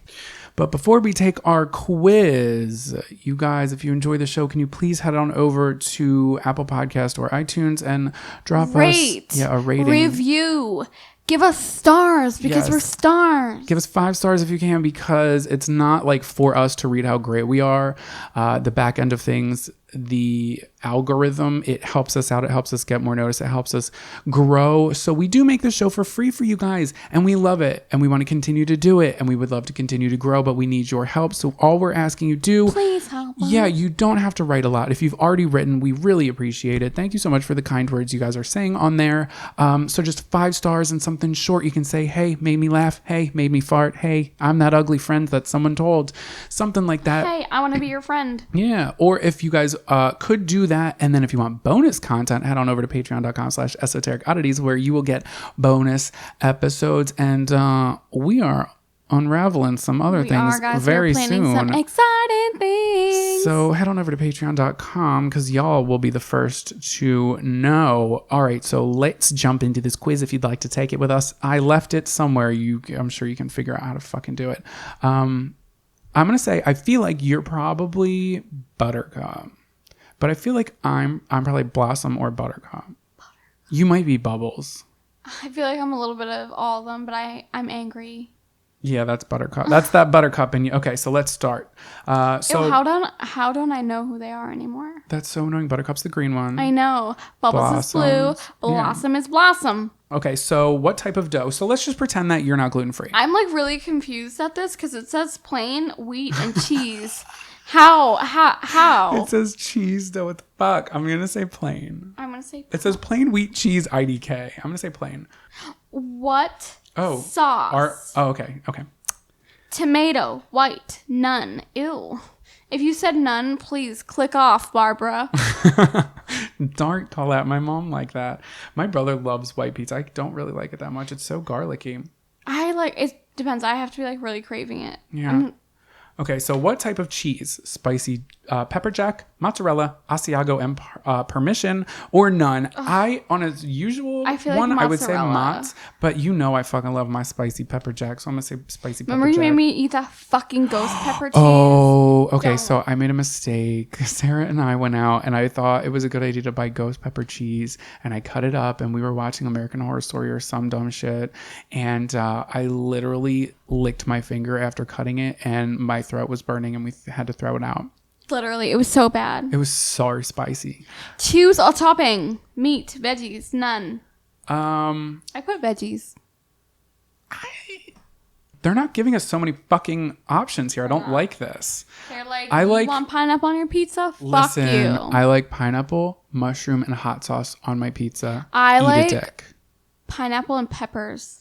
But before we take our quiz, you guys, if you enjoy the show, can you please head on over to Apple Podcast or iTunes and drop us a rating. Review. Give us stars, because we're stars. Give us 5 stars if you can, because it's not like for us to read how great we are. The back end of things, the algorithm, it helps us out. It helps us get more notice. It helps us grow. So we do make this show for free for you guys, and we love it, and we want to continue to do it, and we would love to continue to grow, but we need your help. So all we're asking you to please help us. Yeah, you don't have to write a lot. If you've already written, we really appreciate it. Thank you so much for the kind words you guys are saying on there. So just 5 stars and something short. You can say, hey, made me laugh. Hey, made me fart. Hey, I'm that ugly friend that someone told. Something like that. Hey, I want to be your friend. Yeah. Or if you guys could do that, and then if you want bonus content, head on over to patreon.com/esoteric oddities, where you will get bonus episodes, and we are unraveling some other things very soon. Some exciting things. So head on over to patreon.com, because y'all will be the first to know. All right, so let's jump into this quiz if you'd like to take it with us. I left it somewhere. I'm sure you can figure out how to fucking do it. I'm going to say, I feel like you're probably Buttercup, but I feel like I'm probably Blossom or Buttercup. You might be Bubbles. I feel like I'm a little bit of all of them, but I'm angry. Yeah, that's Buttercup. That's that Buttercup. And okay, so let's start. So Ew, how don't I know who they are anymore? that's so annoying. Buttercup's the green one. I know. Bubbles is blue. Blossom is Blossom. Okay, so what type of dough? So let's just pretend that you're not gluten-free. I'm like really confused at this because it says plain wheat and cheese. How? It says cheese dough. What the fuck? I'm going to say plain. I'm going to say It says plain wheat cheese IDK. I'm going to say plain. What? Oh. Sauce. Okay. Tomato. White. None. Ew. If you said none, please click off, Barbara. Don't call out my mom like that. My brother loves white pizza. I don't really like it that much. It's so garlicky. It depends. I have to be like really craving it. Yeah. Okay, so what type of cheese? Spicy pepper jack, mozzarella, Asiago, and Parmesan, or none? On a usual I feel like one, I would say mozzarella. mozz, but you know I fucking love my spicy pepper jack, so I'm going to say spicy pepper Remember you jack. made me eat that fucking ghost pepper cheese? Oh, okay. Don't. So I made a mistake. Sarah and I went out and I thought it was a good idea to buy ghost pepper cheese, and I cut it up and we were watching American Horror Story or some dumb shit, and I literally licked my finger after cutting it and my throat was burning and we had to throw it out. Literally, it was so bad. It was so spicy. Choose a topping. Meat, veggies, none. I put veggies. They're not giving us so many fucking options here. I don't like this. They're like, I like- you want pineapple on your pizza? Listen, Fuck you. I like pineapple, mushroom, and hot sauce on my pizza. I Eat like- a dick. Pineapple and peppers.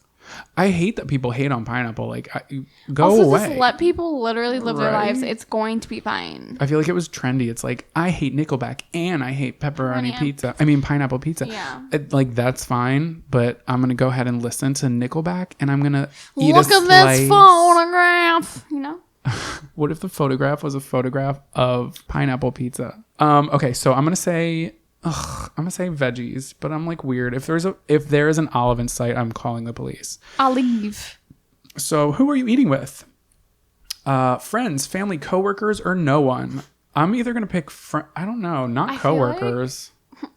I hate that people hate on pineapple. Like, go Also, away. just let people literally live their Right? lives. It's going to be fine. I feel like it was trendy. It's like, I hate Nickelback and I hate pepperoni Pepperoni. pizza. I mean, pineapple pizza. Yeah. Like, that's fine, but I'm going to go ahead and listen to Nickelback and I'm going to eat Look a at slice. this photograph. You know? What if the photograph was a photograph of pineapple pizza? Okay, so I'm going to say veggies, but I'm like weird. If there is an olive in sight, I'm calling the police. I'll leave. So who are you eating with? Friends, family, coworkers, or no one? I'm either gonna pick I don't know, not I feel coworkers.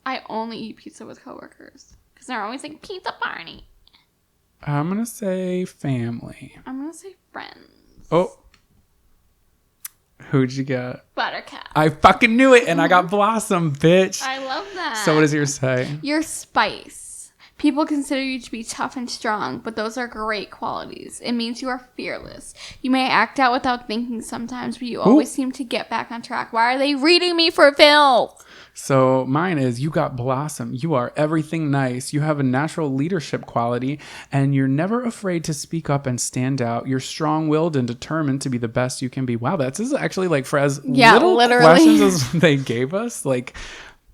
I only eat pizza with coworkers because they're always like pizza party. I'm gonna say family. I'm gonna say friends. Oh, who'd you get? Buttercup. I fucking knew it, and I got Blossom, bitch. I love that. So what does yours say? Your spice. People consider you to be tough and strong, but those are great qualities. It means you are fearless. You may act out without thinking sometimes, but you always seem to get back on track. Why are they reading me for Phil? So mine is, you got Blossom. You are everything nice. You have a natural leadership quality, and you're never afraid to speak up and stand out. You're strong-willed and determined to be the best you can be. Wow, this is actually like for as little literally. questions as they gave us. Like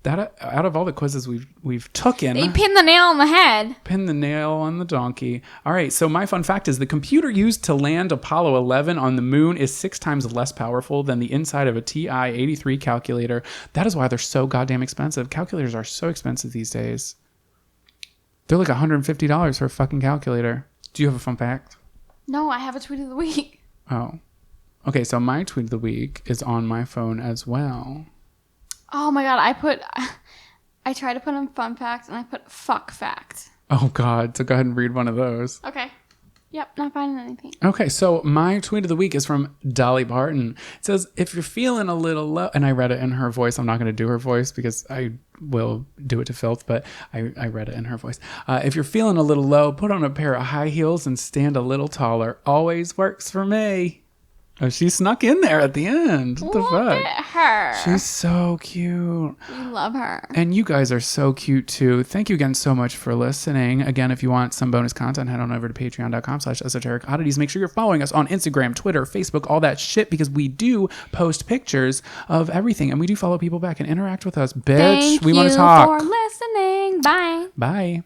that, out of all the quizzes we've taken, They pinned the nail on the head. pin the nail on the donkey. All right, so my fun fact is the computer used to land Apollo 11 on the moon is 6 times less powerful than the inside of a TI-83 calculator. That is why they're so goddamn expensive. Calculators are so expensive these days. They're like $150 for a fucking calculator. Do you have a fun fact? No, I have a tweet of the week. Oh. Okay, so my tweet of the week is on my phone as well. Oh my god, I tried to put in fun fact and I put fuck fact. Oh, God. So go ahead and read one of those. Okay. Yep, not finding anything. Okay, so my tweet of the week is from Dolly Parton. It says, if you're feeling a little low, and I read it in her voice. I'm not going to do her voice because I will do it to filth, but I read it in her voice. If you're feeling a little low, put on a pair of high heels and stand a little taller. Always works for me. Oh, she snuck in there at the end. What the Look fuck? at her. She's so cute. We love her. And you guys are so cute too. Thank you again so much for listening. Again, if you want some bonus content, head on over to patreon.com/esoteric oddities. Make sure you're following us on Instagram, Twitter, Facebook, all that shit, because we do post pictures of everything and we do follow people back and interact with us. Bitch, Thank we want you to talk. for listening. Bye. Bye.